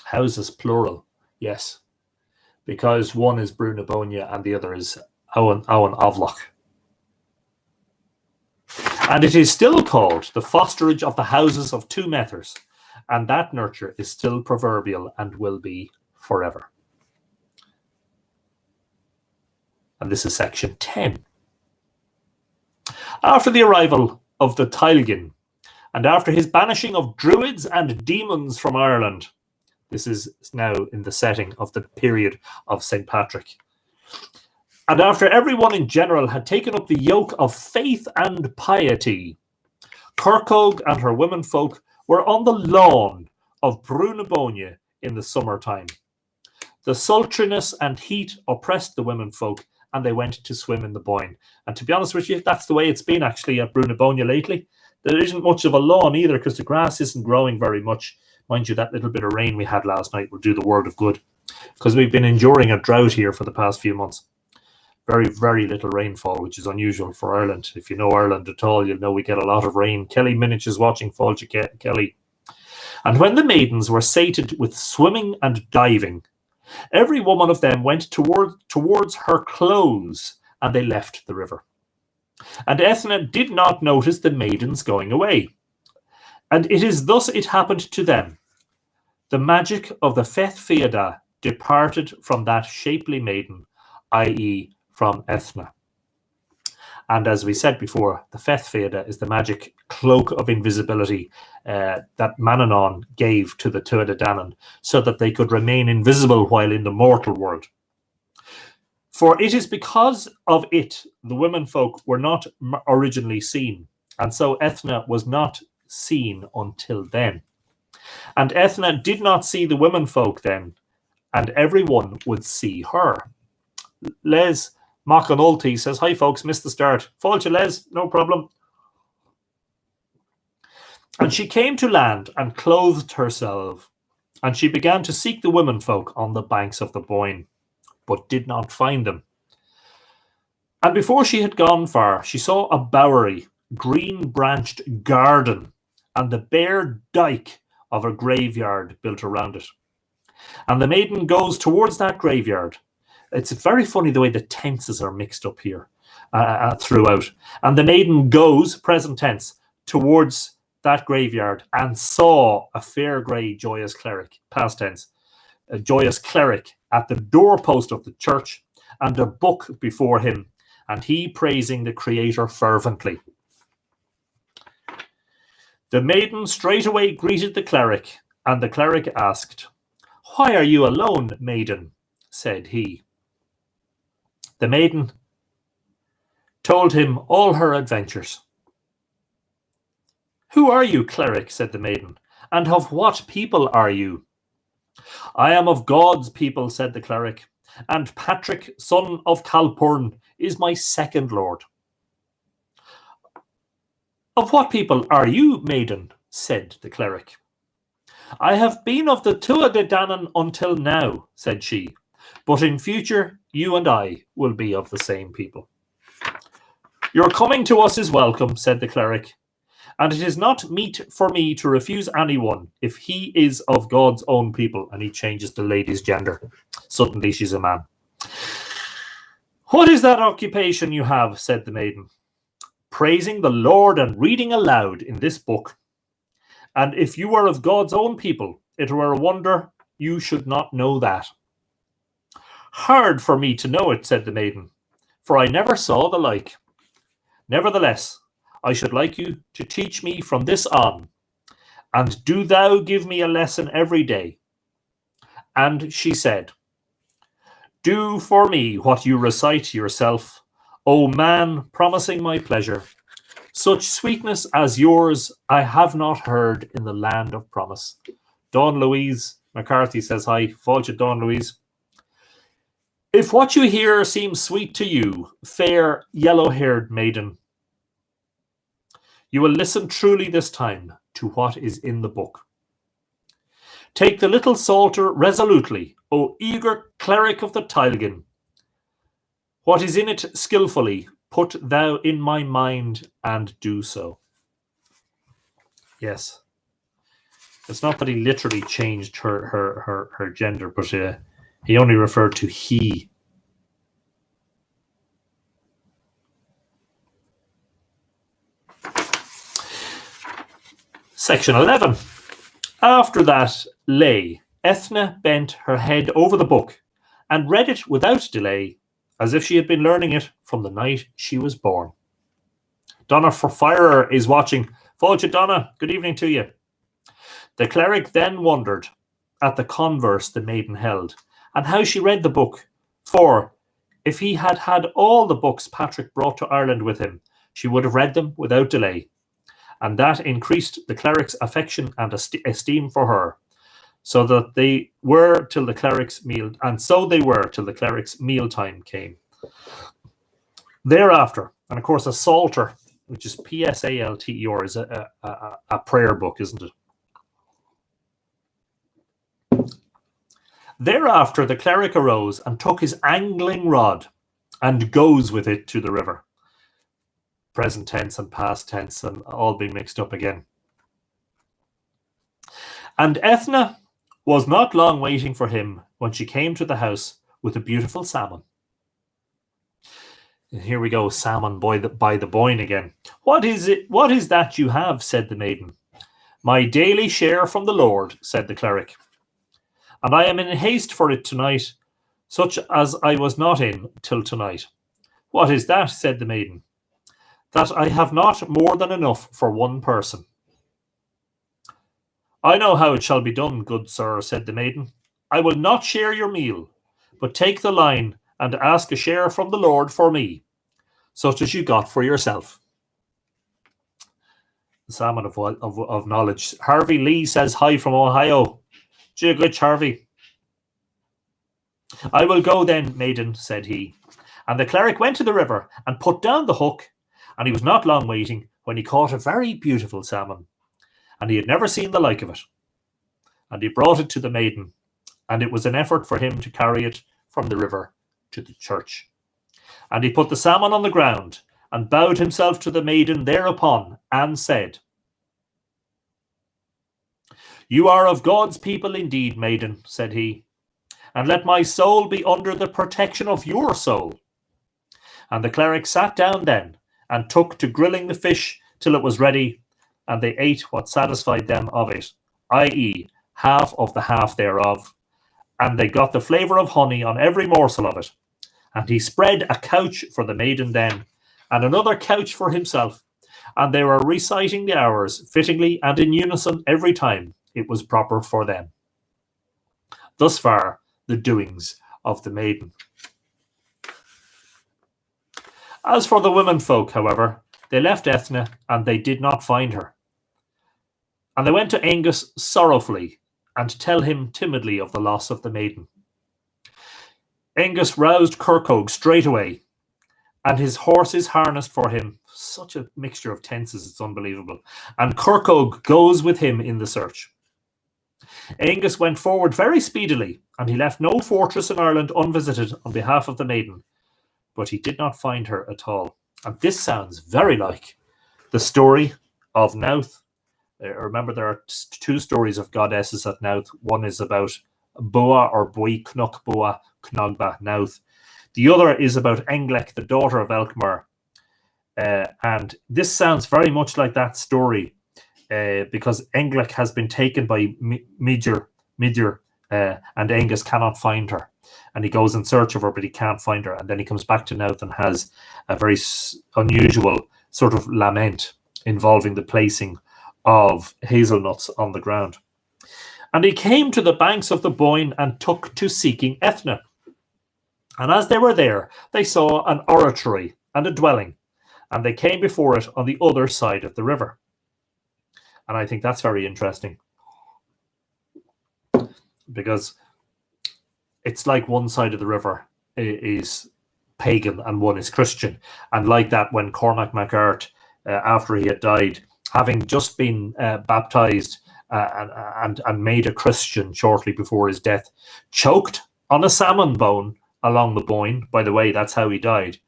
Houses plural, yes, because one is Brunabonia and the other is Owen Avloch. And it is still called the Fosterage of the houses of Two Methers, and that nurture is still proverbial and will be forever. And this is section 10. After the arrival of the Tailgin, and after his banishing of druids and demons from Ireland, this is now in the setting of the period of St. Patrick, and after everyone in general had taken up the yoke of faith and piety, Kirkhogue and her womenfolk were on the lawn of Brunabonia in the summertime. The sultriness and heat oppressed the womenfolk, and they went to swim in the Boyne. And to be honest with you, that's the way it's been actually at Brunabonia lately. There isn't much of a lawn either because the grass isn't growing very much. Mind you, that little bit of rain we had last night will do the world of good because we've been enduring a drought here for the past few months. Very, very little rainfall, which is unusual for Ireland. If you know Ireland at all, you'll know we get a lot of rain. Kelly Minich is watching. Fáilte Kelly. And when the maidens were sated with swimming and diving, every woman of them went towards her clothes, and they left the river. And Ethna did not notice the maidens going away. And it is thus it happened to them, The magic of the Feth Fiada departed from that shapely maiden, i.e. from Ethna. And as we said before, the Feth Fiada is the magic cloak of invisibility that Manannán gave to the Tuatha Dé Danann so that they could remain invisible while in the mortal world. For it is because of it the women folk were not originally seen, and so Ethna was not seen until then. And Ethna did not see the women folk then, and everyone would see her. Les Machanulty says, "Hi folks, missed the start." Fáilte Les, no problem. And she came to land and clothed herself, and she began to seek the women folk on the banks of the Boyne, but did not find them. And before she had gone far, she saw a bowery, green-branched garden, and the bare dyke of a graveyard built around it. And the maiden goes towards that graveyard. It's very funny the way the tenses are mixed up here throughout. And the maiden goes, present tense, towards that graveyard and saw a fair grey joyous cleric, past tense, a joyous cleric at the doorpost of the church, and a book before him, and he praising the Creator fervently. The maiden straightway greeted the cleric, and the cleric asked, "Why are you alone, maiden?" said he. The maiden told him all her adventures. "Who are you, cleric?" said the maiden, "and of what people are you?" "I am of God's people," said the cleric, "and Patrick, son of Calpurn, is my second lord." "Of what people are you, maiden?" said the cleric. "I have been of the Tuatha Dé Danann until now," said she, "but in future you and I will be of the same people." "Your coming to us is welcome," said the cleric, "and it is not meet for me to refuse anyone if he is of God's own people." And he changes the lady's gender. Suddenly she's a man. "What is that occupation you have?" said the maiden. "Praising the Lord and reading aloud in this book. And if you were of God's own people, it were a wonder you should not know that." "Hard for me to know it," said the maiden, "for I never saw the like. Nevertheless, I should like you to teach me from this on, and do thou give me a lesson every day." And she said, "Do for me what you recite yourself, O man, promising my pleasure. Such sweetness as yours I have not heard in the land of promise." Dawn Louise McCarthy says, "Hi, Fáilte Dawn Louise. If what you hear seems sweet to you, fair yellow-haired maiden, you will listen truly this time to what is in the book. Take the little psalter resolutely, O eager cleric of the Tailgin. What is in it skillfully, put thou in my mind and do so." Yes. It's not that he literally changed her gender, but he only referred to he. Section 11. After that lay, Ethna bent her head over the book and read it without delay, as if she had been learning it from the night she was born. Donna Firer is watching. Fáilte Donna, good evening to you. The cleric then wondered at the converse the maiden held, and how she read the book, for if he had had all the books Patrick brought to Ireland with him, she would have read them without delay, and that increased the cleric's affection and esteem for her, so that they were till the cleric's meal, and so they were till the cleric's mealtime came. Thereafter, and of course a psalter, which is Psalter, is a prayer book, isn't it? Thereafter the cleric arose and took his angling rod and goes with it to the river. Present tense and past tense and all being mixed up again. And Ethna was not long waiting for him when she came to the house with a beautiful salmon. And here we go, salmon by the Boyne again. "What is it? What is that you have?" said the maiden. "My daily share from the Lord," said the cleric. and I am in haste for it tonight, such as I was not in till tonight. What is that? Said the maiden. That I have not more than enough for one person. I know how it shall be done, good sir, said the maiden. I will not share your meal, but take the line and ask a share from the Lord for me, such as you got for yourself. The salmon of knowledge. Harvey Lee says hi from Ohio. Jigwich, Harvey. I will go then, maiden, said he. And the cleric went to the river and put down the hook, and he was not long waiting when he caught a very beautiful salmon, and he had never seen the like of it. And he brought it to the maiden, and it was an effort for him to carry it from the river to the church. And he put the salmon on the ground and bowed himself to the maiden thereupon and said, You are of God's people indeed, maiden, said he, and let my soul be under the protection of your soul. And the cleric sat down then and took to grilling the fish till it was ready, and they ate what satisfied them of it, i.e., half of the half thereof, and they got the flavour of honey on every morsel of it. And he spread a couch for the maiden then, and another couch for himself, and they were reciting the hours fittingly and in unison every time it was proper for them. Thus far, the doings of the maiden. As for the womenfolk, however, they left Ethna, and they did not find her. And they went to Angus sorrowfully, and tell him timidly of the loss of the maiden. Angus roused Kirkog straight away, and his horses harnessed for him. Such a mixture of tenses, it's unbelievable. And Kirkog goes with him in the search. Angus went forward very speedily, and he left no fortress in Ireland unvisited on behalf of the maiden, but he did not find her at all. And this sounds very like the story of Nouth. Remember, there are two stories of goddesses at Nouth. One is about Boa or Bui Knuk Boa Knogba Nouth. The other is about Englec, the daughter of Elkmar. And this sounds very much like that story, because Englec has been taken by Midir, and Angus cannot find her. And he goes in search of her, but he can't find her. And then he comes back to Nouth and has a very unusual sort of lament involving the placing of hazelnuts on the ground. And he came to the banks of the Boyne and took to seeking Ethna. And as they were there, they saw an oratory and a dwelling, and they came before it on the other side of the river. And I think that's very interesting, because it's like one side of the river is pagan and one is Christian. And like that, when Cormac MacArt, after he had died, having just been baptized and made a Christian shortly before his death, choked on a salmon bone along the Boyne. By the way, that's how he died.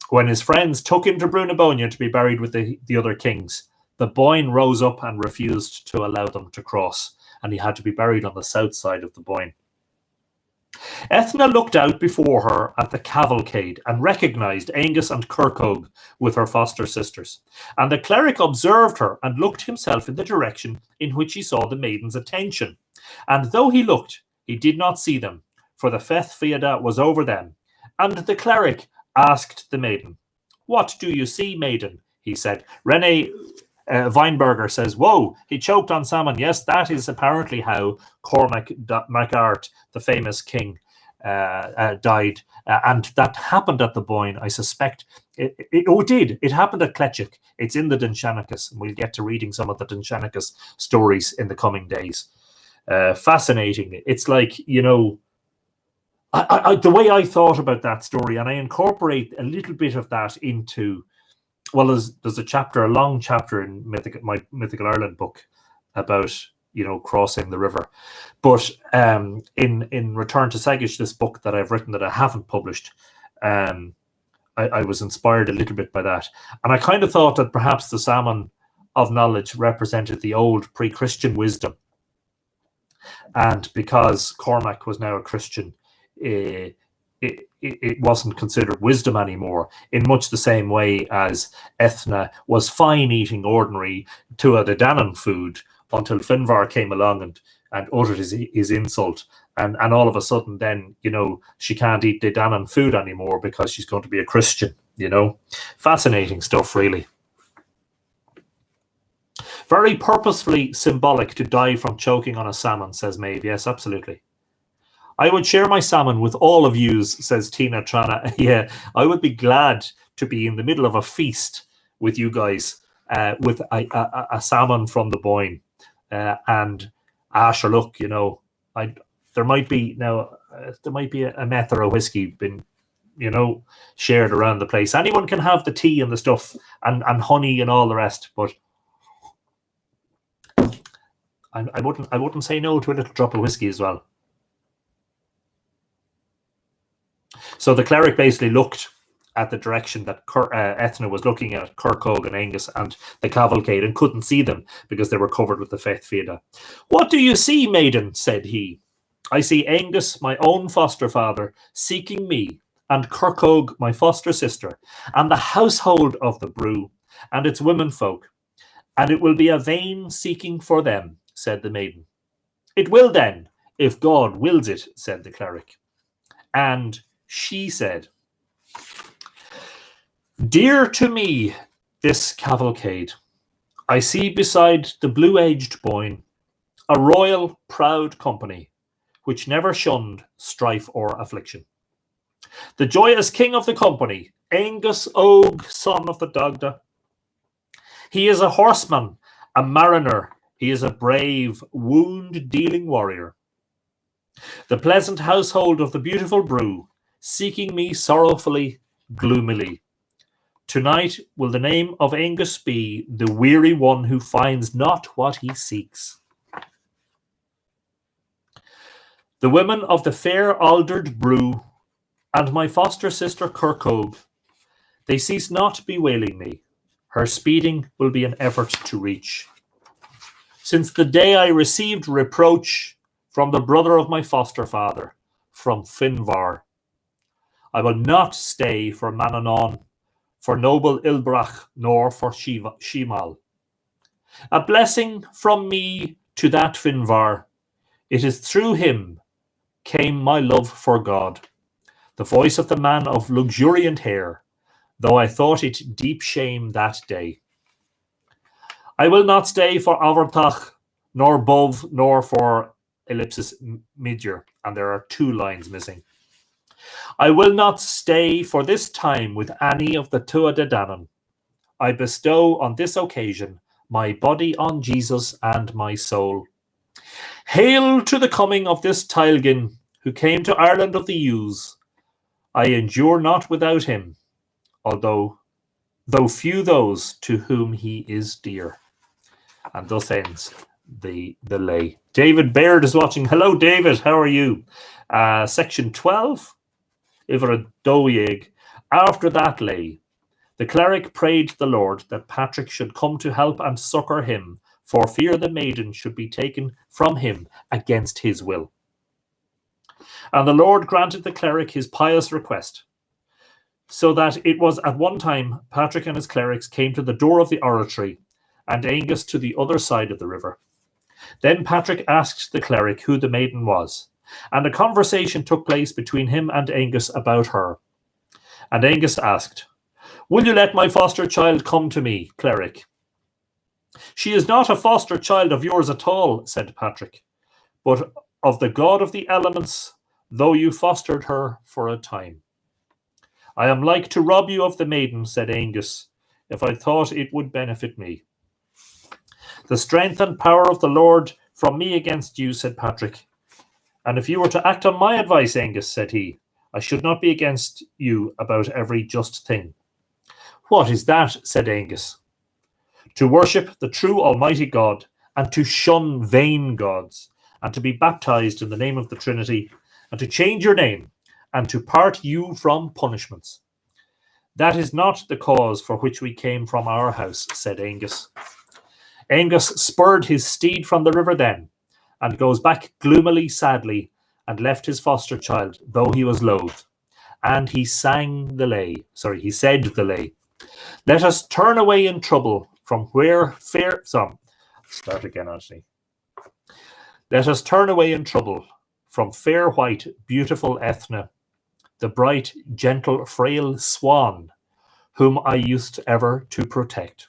When his friends took him to Brunabonia to be buried with the other kings, the Boyne rose up and refused to allow them to cross, and he had to be buried on the south side of the Boyne. Ethna looked out before her at the cavalcade and recognised Angus and Kirkog with her foster sisters. And the cleric observed her and looked himself in the direction in which he saw the maiden's attention. And though he looked, he did not see them, for the Feth Fiada was over them. And the cleric asked the maiden, "What do you see, maiden?" he said. Rene Weinberger says, "Whoa, he choked on salmon." Yes, that is apparently how Cormac MacArt, the famous king, died. And that happened at the Boyne, I suspect. It did. It happened at Cletchik. It's in the Dinshanicus, and we'll get to reading some of the Dinshanicus stories in the coming days. Fascinating. It's like, you know, the way I thought about that story, and I incorporate a little bit of that into, well, there's a chapter, a long chapter in my Mythical Ireland book about, you know, crossing the river. But in Return to Segish, this book that I've written that I haven't published, I was inspired a little bit by that. And I kind of thought that perhaps the salmon of knowledge represented the old pre-Christian wisdom. And because Cormac was now a Christian, it wasn't considered wisdom anymore, in much the same way as Ethna was fine eating ordinary Tuatha De Danann food until Finvar came along and and uttered his insult. And all of a sudden then, she can't eat the Danann food anymore because she's going to be a Christian, Fascinating stuff, really. Very purposefully symbolic to die from choking on a salmon, says Maeve. Yes, absolutely. I would share my salmon with all of yous, says Tina Trana. Yeah, I would be glad to be in the middle of a feast with you guys, with a salmon from the Boyne. And sure, look, there might be a meth or a whiskey been, shared around the place. Anyone can have the tea and the stuff and honey and all the rest, but I wouldn't say no to a little drop of whiskey as well. So the cleric basically looked at the direction that Ethna was looking at, Kirkog and Angus and the cavalcade, and couldn't see them because they were covered with the Feth Fida. What do you see, maiden? Said he. I see Angus, my own foster father, seeking me, and Kirkog, my foster sister, and the household of the brew, and its womenfolk. And it will be a vain seeking for them, said the maiden. It will then, if God wills it, said the cleric. And she said, Dear to me, this cavalcade. I see beside the blue-edged Boyne a royal, proud company, which never shunned strife or affliction. The joyous king of the company, Angus Og, son of the Dagda. He is a horseman, a mariner. He is a brave, wound-dealing warrior. The pleasant household of the beautiful brew, seeking me sorrowfully, gloomily. Tonight will the name of Angus be the weary one who finds not what he seeks. The women of the fair aldered brew, and my foster sister Kirkog, they cease not bewailing me. Her speeding will be an effort to reach. Since the day I received reproach from the brother of my foster father, from Finvar, I will not stay for Manannán, for noble Ilbrach, nor for Shimal. A blessing from me to that Finvar. It is through him came my love for God, the voice of the man of luxuriant hair, though I thought it deep shame that day. I will not stay for Avartach, nor Bov, nor for ellipsis Midger, and there are 2 lines missing. I will not stay for this time with any of the Tuatha De Danann. I bestow on this occasion my body on Jesus and my soul. Hail to the coming of this Tailgin, who came to Ireland of the Ewes. I endure not without him, though few those to whom he is dear. And thus ends the lay. David Baird is watching. Hello, David. How are you? Section 12. Ivra Doeg. After that lay, the cleric prayed the Lord that Patrick should come to help and succour him, for fear the maiden should be taken from him against his will. And the Lord granted the cleric his pious request, so that it was at one time Patrick and his clerics came to the door of the oratory, and Angus to the other side of the river. Then Patrick asked the cleric who the maiden was, and a conversation took place between him and Angus about her. And Angus asked, Will you let my foster child come to me, cleric? She is not a foster child of yours at all, said Patrick, but of the God of the elements, though you fostered her for a time. I am like to rob you of the maiden, said Angus, if I thought it would benefit me. The strength and power of the Lord from me against you, said Patrick. And if you were to act on my advice, Angus, said he, I should not be against you about every just thing. What is that? Said Angus. To worship the true Almighty God, and to shun vain gods, and to be baptized in the name of the Trinity, and to change your name, and to part you from punishments. That is not the cause for which we came from our house, said Angus. Angus spurred his steed from the river then, and goes back gloomily, sadly, and left his foster child, though he was loath. And he sang the lay. He said the lay. Let us turn away in trouble from where fair... Start again, Anthony. Let us turn away in trouble from fair white, beautiful Ethna, the bright, gentle, frail swan, whom I used ever to protect.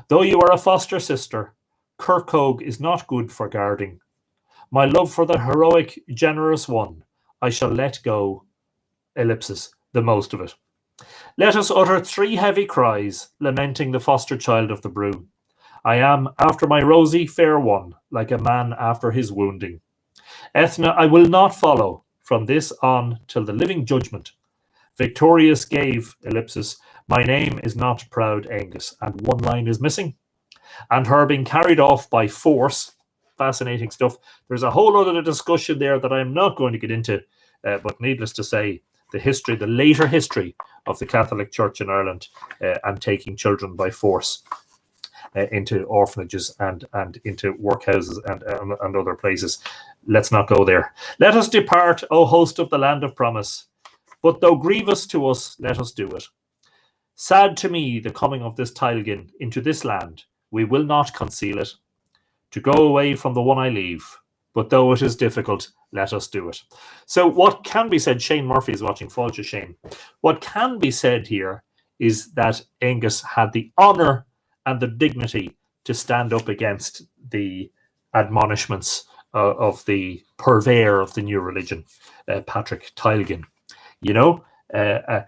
Though you are a foster sister, Kirkhogue is not good for guarding. My love for the heroic, generous one, I shall let go, ellipsis, the most of it. Let us utter 3 heavy cries, lamenting the foster child of the brew. I am, after my rosy fair one, like a man after his wounding. Ethna I will not follow, from this on till the living judgment. Victorious gave, ellipsis, my name is not proud Angus, and one line is missing. And her being carried off by force, fascinating stuff. There's a whole other discussion there that I'm not going to get into, but needless to say, the later history of the Catholic Church in Ireland and taking children by force into orphanages and into workhouses and other places. Let's not go there. Let us depart, O host of the land of promise. But though grievous to us, let us do it. Sad to me the coming of this Tailgin into this land. We will not conceal it. To go away from the one I leave. But though it is difficult, let us do it. So what can be said, Shane Murphy is watching, Fáilte Shane. What can be said here is that Angus had the honour and the dignity to stand up against the admonishments of the purveyor of the new religion, Patrick Tailgin, you know, and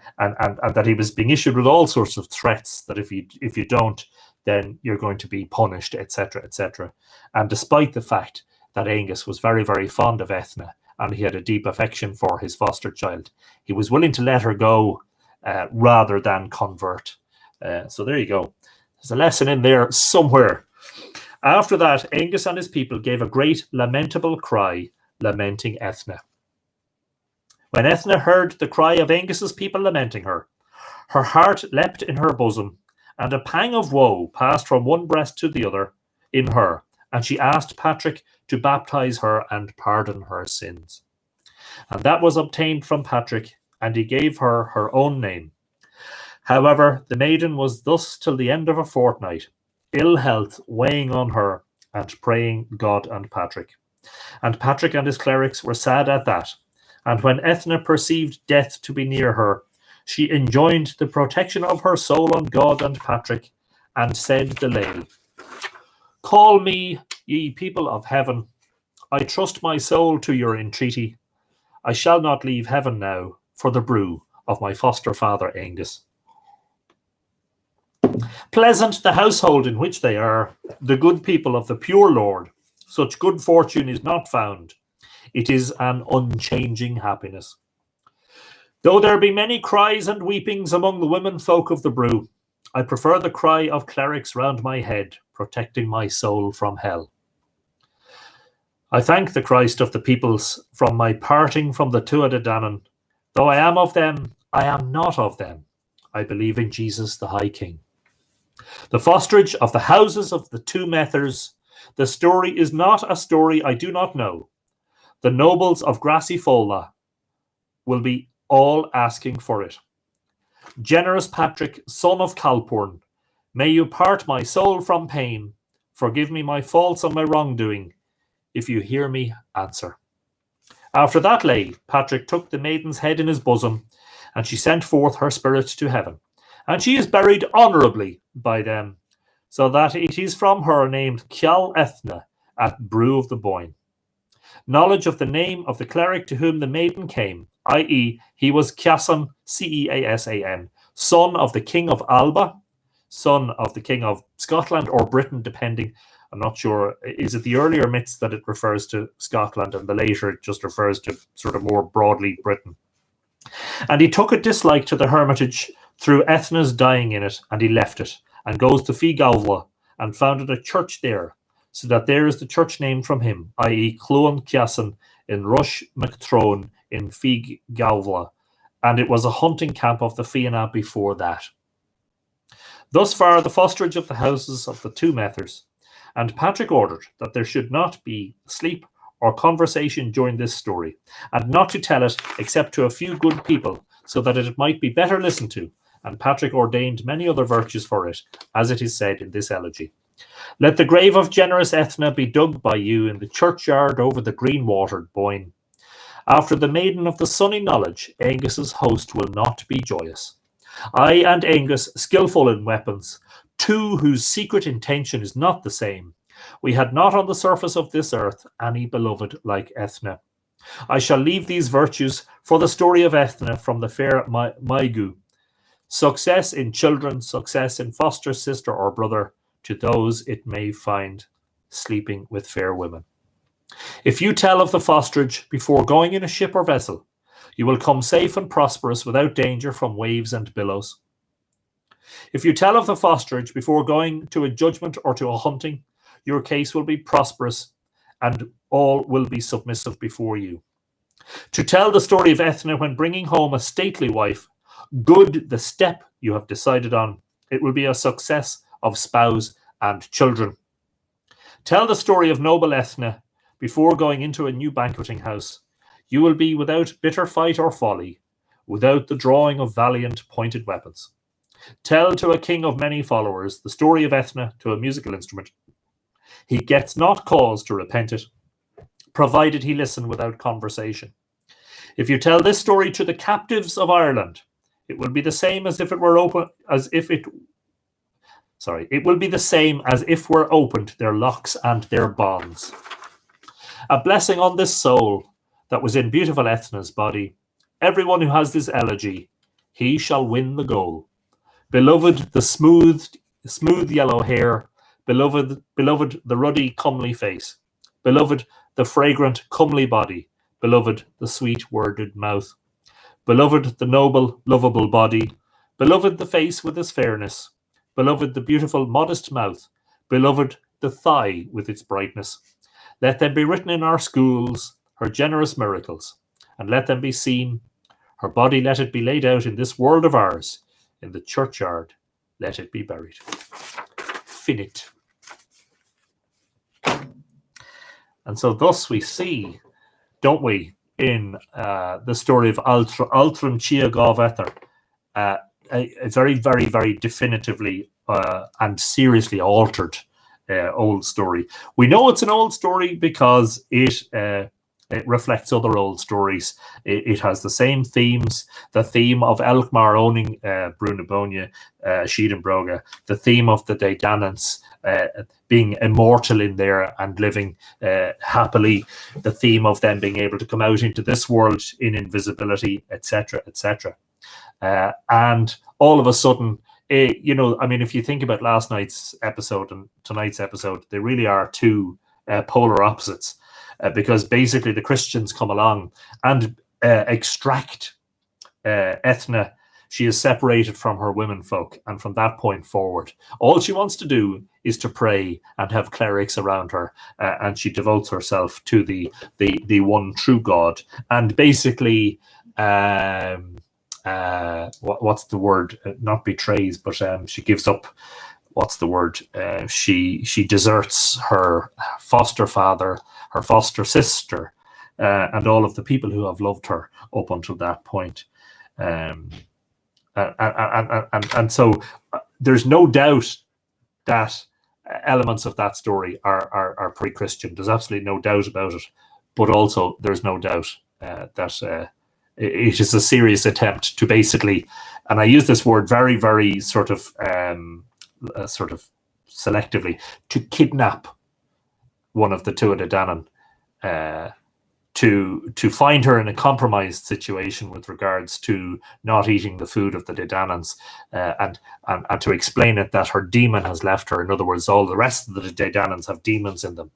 that he was being issued with all sorts of threats that if you don't, then you're going to be punished, etc., etc. And despite the fact that Angus was very, very fond of Ethna and he had a deep affection for his foster child, he was willing to let her go rather than convert. So there you go. There's a lesson in there somewhere. After that, Angus and his people gave a great lamentable cry, lamenting Ethna. When Ethna heard the cry of Angus's people lamenting her, her heart leapt in her bosom, and a pang of woe passed from one breast to the other in her, and she asked Patrick to baptize her and pardon her sins. And that was obtained from Patrick, and he gave her her own name. However, the maiden was thus till the end of a fortnight, ill health weighing on her, and praying God and Patrick. And Patrick and his clerics were sad at that, and when Ethna perceived death to be near her, she enjoined the protection of her soul on God and Patrick, and said the lay, Call me, ye people of heaven. I trust my soul to your entreaty. I shall not leave heaven now for the brew of my foster father Angus. Pleasant the household in which they are, the good people of the pure Lord. Such good fortune is not found. It is an unchanging happiness. Though there be many cries and weepings among the women folk of the brew, I prefer the cry of clerics round my head, protecting my soul from hell. I thank the Christ of the peoples from my parting from the Tuatha De Danann. Though I am of them, I am not of them. I believe in Jesus the High King. The fosterage of the houses of the Two Methers. The story is not a story I do not know. The nobles of Grassy Folla will be all asking for it. Generous Patrick, son of Calpurn, may you part my soul from pain. Forgive me my faults and my wrongdoing. If you hear me, answer. After that lay, Patrick took the maiden's head in his bosom, and she sent forth her spirit to heaven. And she is buried honourably by them, so that it is from her named Ceall Ethna at Brew of the Boyne. Knowledge of the name of the cleric to whom the maiden came, i.e., he was Ceasan, Ceasan, son of the King of Alba, son of the King of Scotland or Britain, depending. I'm not sure. Is it the earlier myths that it refers to Scotland, and the later it just refers to sort of more broadly Britain? And he took a dislike to the hermitage through Ethna's dying in it, and he left it, and goes to Fí Gaibhla, and founded a church there, so that there is the church named from him, i.e. Clúan Ceasan in Rush MacTrone in Fí Gaibhla, and it was a hunting camp of the Fianna before that. Thus far the fosterage of the houses of the Two Methers, and Patrick ordered that there should not be sleep or conversation during this story, and not to tell it except to a few good people, so that it might be better listened to, and Patrick ordained many other virtues for it, as it is said in this elegy. Let the grave of generous Ethna be dug by you in the churchyard over the green-watered Boyne. After the maiden of the sunny knowledge, Angus's host will not be joyous. I and Angus, skillful in weapons, two whose secret intention is not the same. We had not on the surface of this earth any beloved like Ethna. I shall leave these virtues for the story of Ethna from the fair Maigu. Success in children, success in foster sister or brother, to those it may find sleeping with fair women. If you tell of the fosterage before going in a ship or vessel, you will come safe and prosperous without danger from waves and billows. If you tell of the fosterage before going to a judgment or to a hunting, your case will be prosperous and all will be submissive before you. To tell the story of Ethna when bringing home a stately wife, good the step you have decided on, it will be a success of spouse and children. Tell the story of noble Ethna before going into a new banqueting house. You will be without bitter fight or folly, without the drawing of valiant pointed weapons. Tell to a king of many followers the story of Ethna to a musical instrument. He gets not cause to repent it, provided he listen without conversation. If you tell this story to the captives of Ireland, it will be the same as if it were open, it will be the same as if were opened their locks and their bonds. A blessing on this soul that was in beautiful Ethna's body. Everyone who has this elegy, he shall win the goal. Beloved, the smooth yellow hair. Beloved, the ruddy, comely face. Beloved, the fragrant, comely body. Beloved, the sweet-worded mouth. Beloved, the noble, lovable body. Beloved, the face with its fairness. Beloved, the beautiful, modest mouth. Beloved, the thigh with its brightness. Let them be written in our schools, her generous miracles, and let them be seen. Her body let it be laid out in this world of ours. In the churchyard, let it be buried. Finite. And so thus we see, don't we, in the story of Altram Tige Dá Medar, a very, very, very definitively and seriously altered old story. We know it's an old story because it reflects other old stories. It has the same themes, the theme of Elkmar owning Brunabonia, Sheedenbroga, the theme of the Daedanans being immortal in there and living happily, the theme of them being able to come out into this world in invisibility, etc., etc. And all of a sudden, if you think about last night's episode and tonight's episode, they really are two polar opposites. Because basically the Christians come along and extract Ethna. She is separated from her women folk, and from that point forward, all she wants to do is to pray and have clerics around her, and she devotes herself to the one true God. And basically, what's the word? Not betrays, but she gives up. What's the word? She deserts her foster father, her foster sister, and all of the people who have loved her up until that point. And so there's no doubt that elements of that story are pre-Christian. There's absolutely no doubt about it. But also there's no doubt that it is a serious attempt to basically, and I use this word very, very sort of selectively, to kidnap one of the Tuatha Danann, to find her in a compromised situation with regards to not eating the food of the Daedanans, and to explain it that her demon has left her. In other words, all the rest of the Daedanans have demons in them,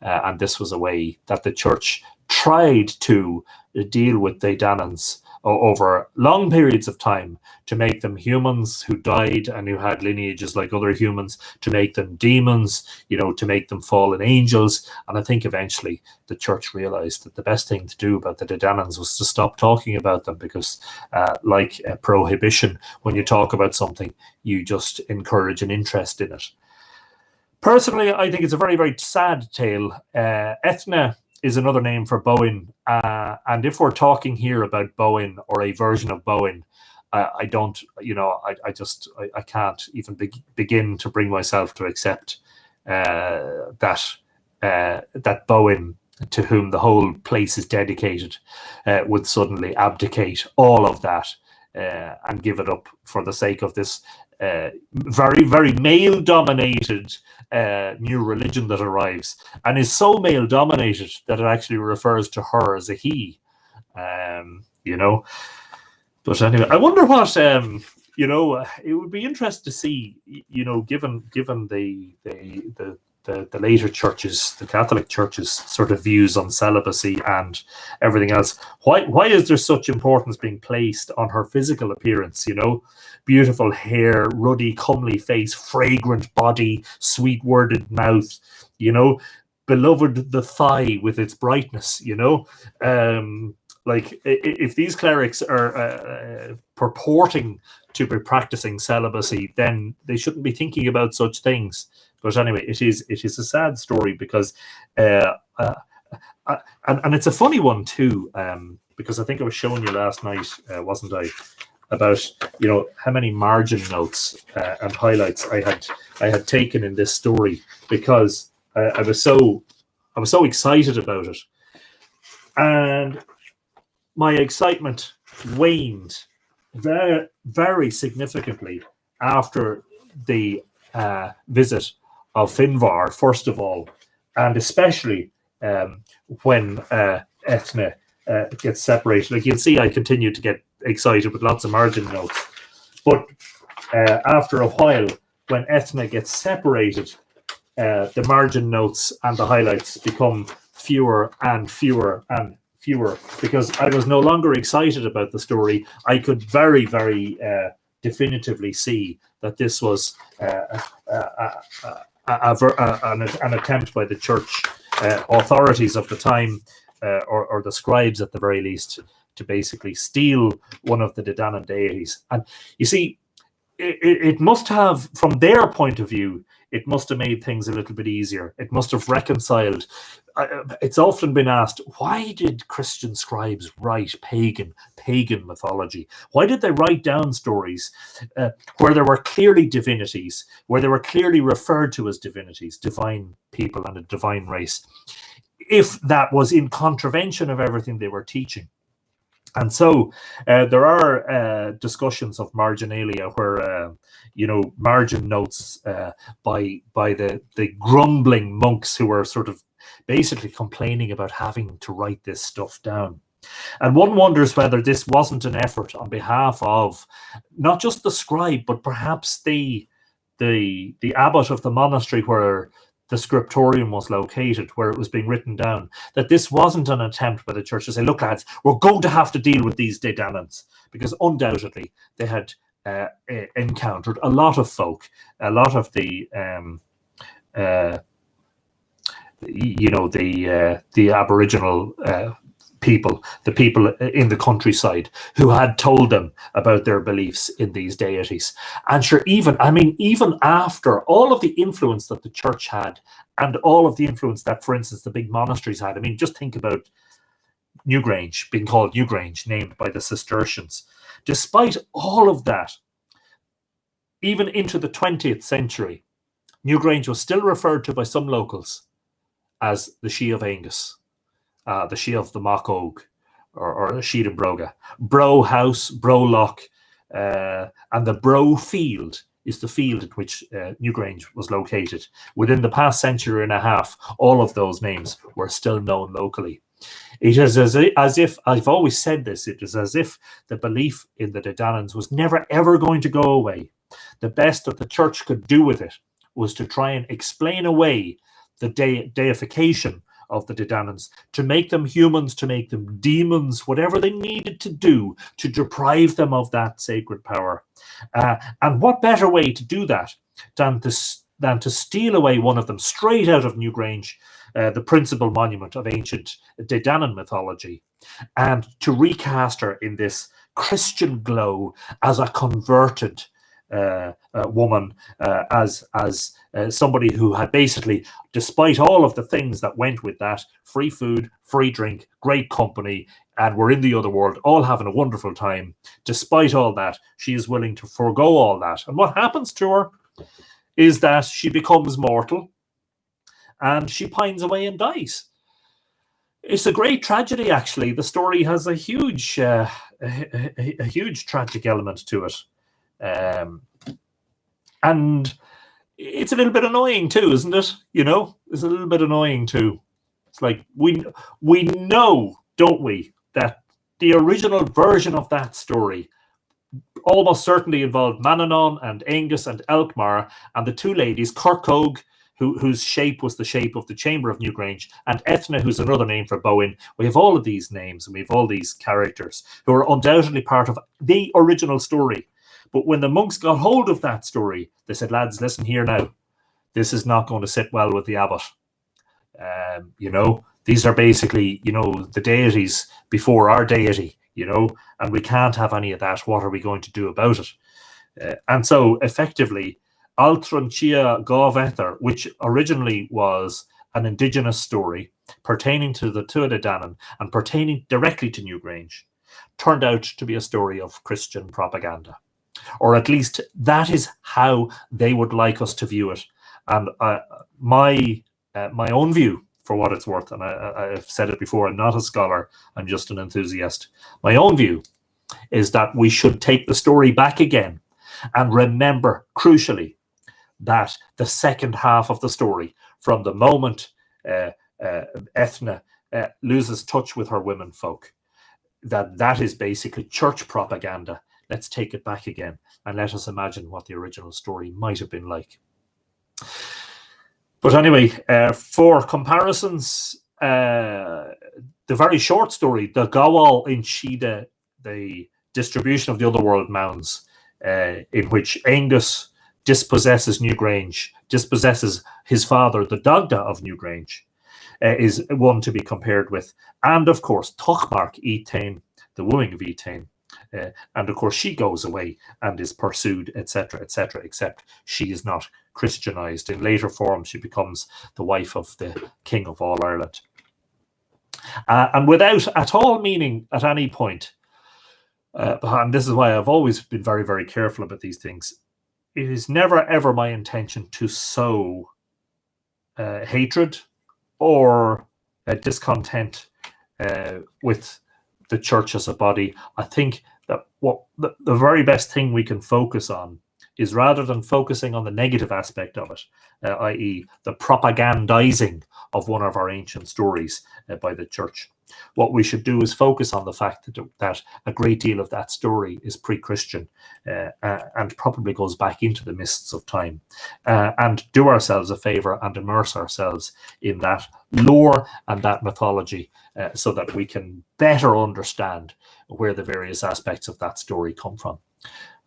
and this was a way that the church tried to deal with Daedanans over long periods of time, to make them humans who died and who had lineages like other humans, to make them demons, to make them fallen angels. And I think eventually the church realized that the best thing to do about the Daedanans was to stop talking about them, because like prohibition, when you talk about something, you just encourage an interest in it. Personally, I think it's a very, very sad tale. Ethna is another name for Bowen. And if we're talking here about Bowen, or a version of Bowen, I can't even begin to bring myself to accept that Bowen, to whom the whole place is dedicated, would suddenly abdicate all of that and give it up for the sake of this very, very male-dominated new religion that arrives, and is so male-dominated that it actually refers to her as a he. But anyway, I wonder what it would be interesting to see, given the later churches, the Catholic Church's sort of views on celibacy and everything else. Why is there such importance being placed on her physical appearance? Beautiful hair, ruddy, comely face, fragrant body, sweet-worded mouth. Beloved the thigh with its brightness. Like, if these clerics are purporting to be practicing celibacy, then they shouldn't be thinking about such things. But anyway, it is a sad story because, and it's a funny one too, because I think I was showing you last night, wasn't I, about how many margin notes and highlights I had taken in this story, because I was so excited about it, and my excitement waned very, very significantly after the visit of Finvar, first of all, and especially when Ethne gets separated. Like, you'll see, I continue to get excited with lots of margin notes. But after a while, when Ethne gets separated, the margin notes and the highlights become fewer and fewer and fewer, because I was no longer excited about the story. I could very, very definitively see that this was an attempt by the church authorities of the time, or the scribes at the very least, to basically steal one of the Dedanan deities. And you see, it must have, from their point of view, it must have made things a little bit easier. It must have reconciled. It's often been asked, why did Christian scribes write pagan mythology? Why did they write down stories where there were clearly divinities, where they were clearly referred to as divinities, divine people and a divine race, if that was in contravention of everything they were teaching? And so there are discussions of marginalia where, margin notes by the grumbling monks who were sort of basically complaining about having to write this stuff down. And one wonders whether this wasn't an effort on behalf of not just the scribe, but perhaps the abbot of the monastery where the scriptorium was located, where it was being written down, that this wasn't an attempt by the church to say, look, lads, we're going to have to deal with these Dedanans, because undoubtedly they had encountered a lot of folk, a lot of the Aboriginal people, the people in the countryside, who had told them about their beliefs in these deities. And sure, even after all of the influence that the church had, and all of the influence that, for instance, the big monasteries had. I mean, just think about Newgrange being called Newgrange, named by the Cistercians. Despite all of that, even into the 20th century, Newgrange was still referred to by some locals as the She of Angus, the She of the Mock or the She of Broga. Bro House, Bro Loch, and the Bro Field is the field in which Newgrange was located. Within the past century and a half, all of those names were still known locally. It is as if, I've always said this, it is as if the belief in the Dedanans was never ever going to go away. The best that the church could do with it was to try and explain away the deification of the Dedanans, to make them humans, to make them demons, whatever they needed to do to deprive them of that sacred power. And what better way to do that than to steal away one of them straight out of Newgrange, the principal monument of ancient Dedanan mythology, and to recast her in this Christian glow as a converted woman, as somebody who had basically, despite all of the things that went with that, free food, free drink, great company, and we're in the other world, all having a wonderful time. Despite all that, she is willing to forego all that. And what happens to her is that she becomes mortal. and she pines away and dies. It's a great tragedy, actually. The story has a huge tragic element to it. And it's a little bit annoying too, isn't it? It's a little bit annoying too. It's like we know, don't we, that the original version of that story almost certainly involved Manannán and Aengus and Elkmar and the two ladies, Kirkog, whose shape was the shape of the Chamber of Newgrange, and Ethna, who's another name for Bowen. We have all of these names and we have all these characters who are undoubtedly part of the original story. But when the monks got hold of that story, they said, lads, listen here now. This is not going to sit well with the abbot. These are basically, the deities before our deity, and we can't have any of that. What are we going to do about it? And so effectively, Altram Tige Dá Medar, which originally was an indigenous story pertaining to the Tuatha Dé Danann and pertaining directly to Newgrange, turned out to be a story of Christian propaganda. Or at least that is how they would like us to view it. And my own view, for what it's worth, and I've said it before, I'm not a scholar, I'm just an enthusiast. My own view is that we should take the story back again and remember, crucially, that the second half of the story, from the moment Ethna loses touch with her womenfolk, that is basically church propaganda. Let's take it back again and let us imagine what the original story might have been like. But anyway, for comparisons, the very short story, the Gawal in Shida, the distribution of the Otherworld Mounds, in which Aengus dispossesses Newgrange, dispossesses his father, the Dagda of Newgrange, is one to be compared with. And of course, Tochmark Etain, the wooing of Etain. And of course, she goes away and is pursued, etc., etc., except she is not Christianized. In later form, she becomes the wife of the King of all Ireland. And without at all meaning at any point, and this is why I've always been very, very careful about these things, it is never, ever my intention to sow hatred or discontent with the church as a body. I think that what the very best thing we can focus on is, rather than focusing on the negative aspect of it, i.e. the propagandizing of one of our ancient stories by the church, what we should do is focus on the fact that a great deal of that story is pre-Christian and probably goes back into the mists of time, and do ourselves a favor and immerse ourselves in that lore and that mythology so that we can better understand where the various aspects of that story come from.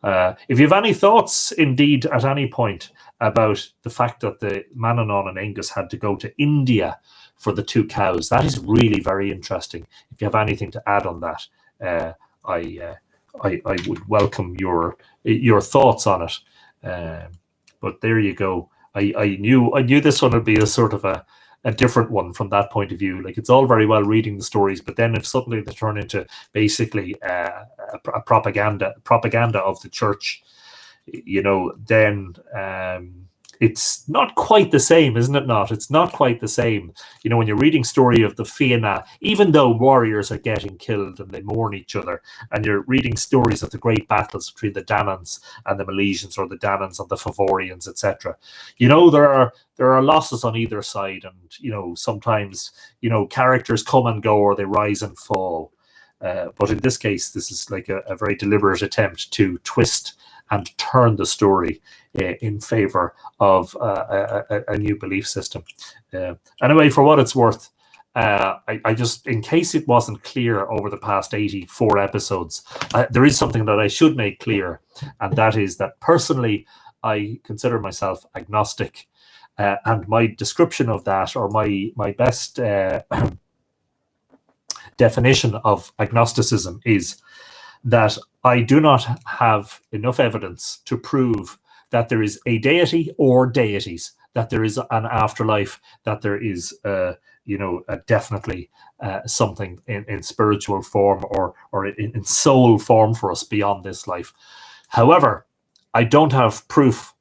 If you have any thoughts, indeed, at any point about the fact that the Manannán and Aengus had to go to India for the two cows, that is really very interesting. If you have anything to add on that, I would welcome your thoughts on it. But there you go. I knew this one would be a sort of a different one from that point of view. Like, it's all very well reading the stories, but then if suddenly they turn into basically a propaganda of the church, then it's not quite the same, isn't it not? It's not quite the same. When you're reading story of the Fianna, even though warriors are getting killed and they mourn each other, and you're reading stories of the great battles between the Danans and the Milesians, or the Danans and the Favorians, etc. There are losses on either side, and sometimes characters come and go, or they rise and fall. But in this case, this is like a very deliberate attempt to twist and turn the story in favor of a new belief system. Anyway, for what it's worth, I just, in case it wasn't clear over the past 84 episodes, there is something that I should make clear, and that is that personally, I consider myself agnostic, and my description of that, or my best definition of agnosticism, is that I do not have enough evidence to prove that there is a deity or deities, that there is an afterlife, that there is, definitely something in spiritual form or in soul form for us beyond this life. However, I don't have proof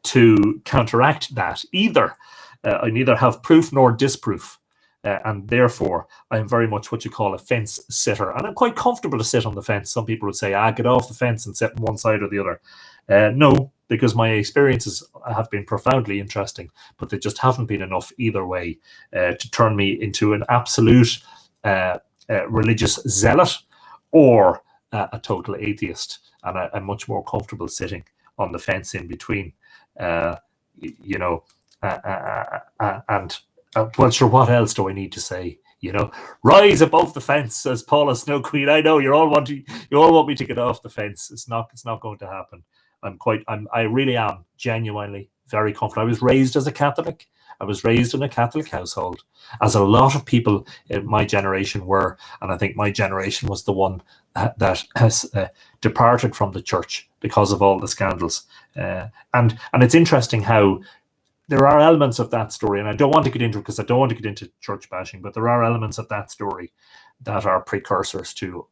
to counteract that either. I neither have proof nor disproof. And therefore, I am very much what you call a fence sitter. And I'm quite comfortable to sit on the fence. Some people would say, get off the fence and sit on one side or the other. No, because my experiences have been profoundly interesting, but they just haven't been enough either way to turn me into an absolute religious zealot or a total atheist. And I'm much more comfortable sitting on the fence in between, and well, sure, what else do I need to say? Rise above the fence, says Paula Snow Queen. I know you all want me to get off the fence. It's not going to happen. I really am genuinely very comfortable. I was raised as a Catholic. I was raised in a Catholic household, as a lot of people in my generation were, and I think my generation was the one that has departed from the church because of all the scandals. And it's interesting how there are elements of that story, and I don't want to get into it because I don't want to get into church bashing, but there are elements of that story that are precursors to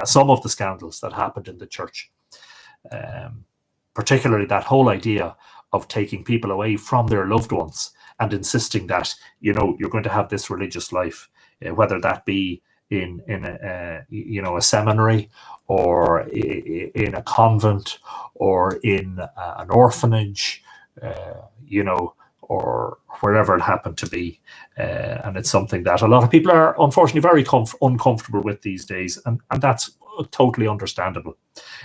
some of the scandals that happened in the church. Particularly that whole idea of taking people away from their loved ones and insisting that, you're going to have this religious life, whether that be in a seminary or in a convent or in an orphanage, or wherever it happened to be. And it's something that a lot of people are unfortunately very uncomfortable with these days. And that's totally understandable.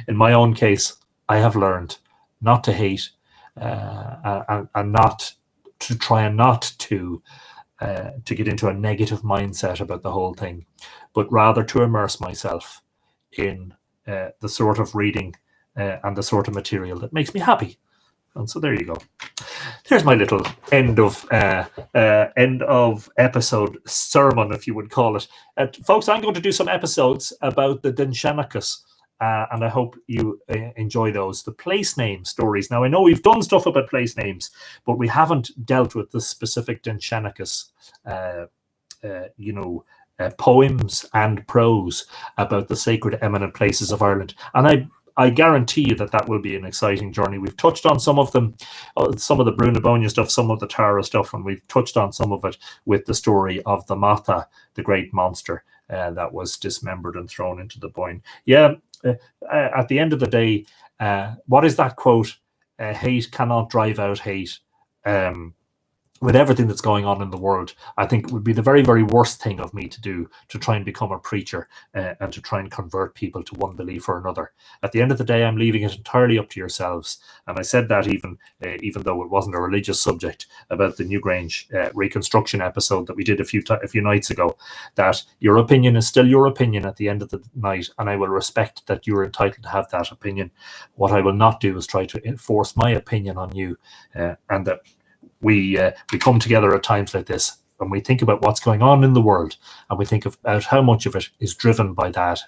In my own case, I have learned not to hate and not to try and not to get into a negative mindset about the whole thing, but rather to immerse myself in the sort of reading and the sort of material that makes me happy. And so there you go. There's my little end of episode sermon, if you would call it. Folks, I'm going to do some episodes about the Dinshenachus, and I hope you enjoy those. The place name stories. Now, I know we've done stuff about place names, but we haven't dealt with the specific Dinshenachus, poems and prose about the sacred eminent places of Ireland. And I guarantee you that will be an exciting journey. We've touched on some of them, some of the Brunabonia stuff, some of the Tara stuff, and we've touched on some of it with the story of the Matha, the great monster that was dismembered and thrown into the Boyne. Yeah, at the end of the day, what is that quote? Hate cannot drive out hate. With everything that's going on in the world, I think it would be the very, very worst thing of me to do to try and become a preacher and to try and convert people to one belief or another. At the end of the day, I'm leaving it entirely up to yourselves. And I said that even though it wasn't a religious subject, about the Newgrange reconstruction episode that we did a few nights ago, that your opinion is still your opinion at the end of the night, and I will respect that you're entitled to have that opinion. What I will not do is try to enforce my opinion on you, and that we come together at times like this and we think about what's going on in the world, and we think about how much of it is driven by that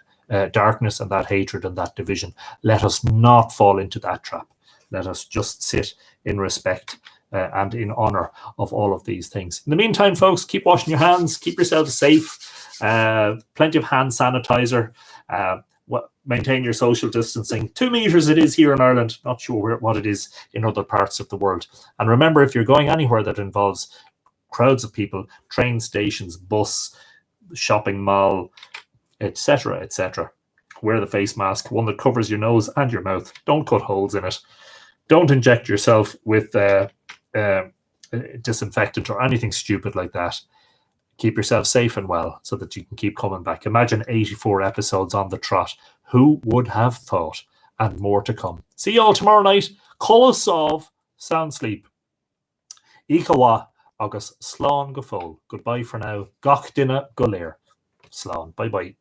darkness and that hatred and that division. Let us not fall into that trap. Let us just sit in respect and in honor of all of these things. In the meantime, folks, keep washing your hands, keep yourselves safe, plenty of hand sanitizer, maintain your social distancing. 2 meters it is here in Ireland. Not sure what it is in other parts of the world. And remember, if you're going anywhere that involves crowds of people, train stations, bus, shopping mall, etc., wear the face mask, one that covers your nose and your mouth. Don't cut holes in it. Don't inject yourself with disinfectant or anything stupid like that. Keep yourself safe and well so that you can keep coming back. Imagine 84 episodes on the trot. Who would have thought? And more to come. See you all tomorrow night. Colasov, sound sleep. Ikawa, agus slán go fóil. Goodbye for now. Gach dinner go léir. Slán. Bye bye.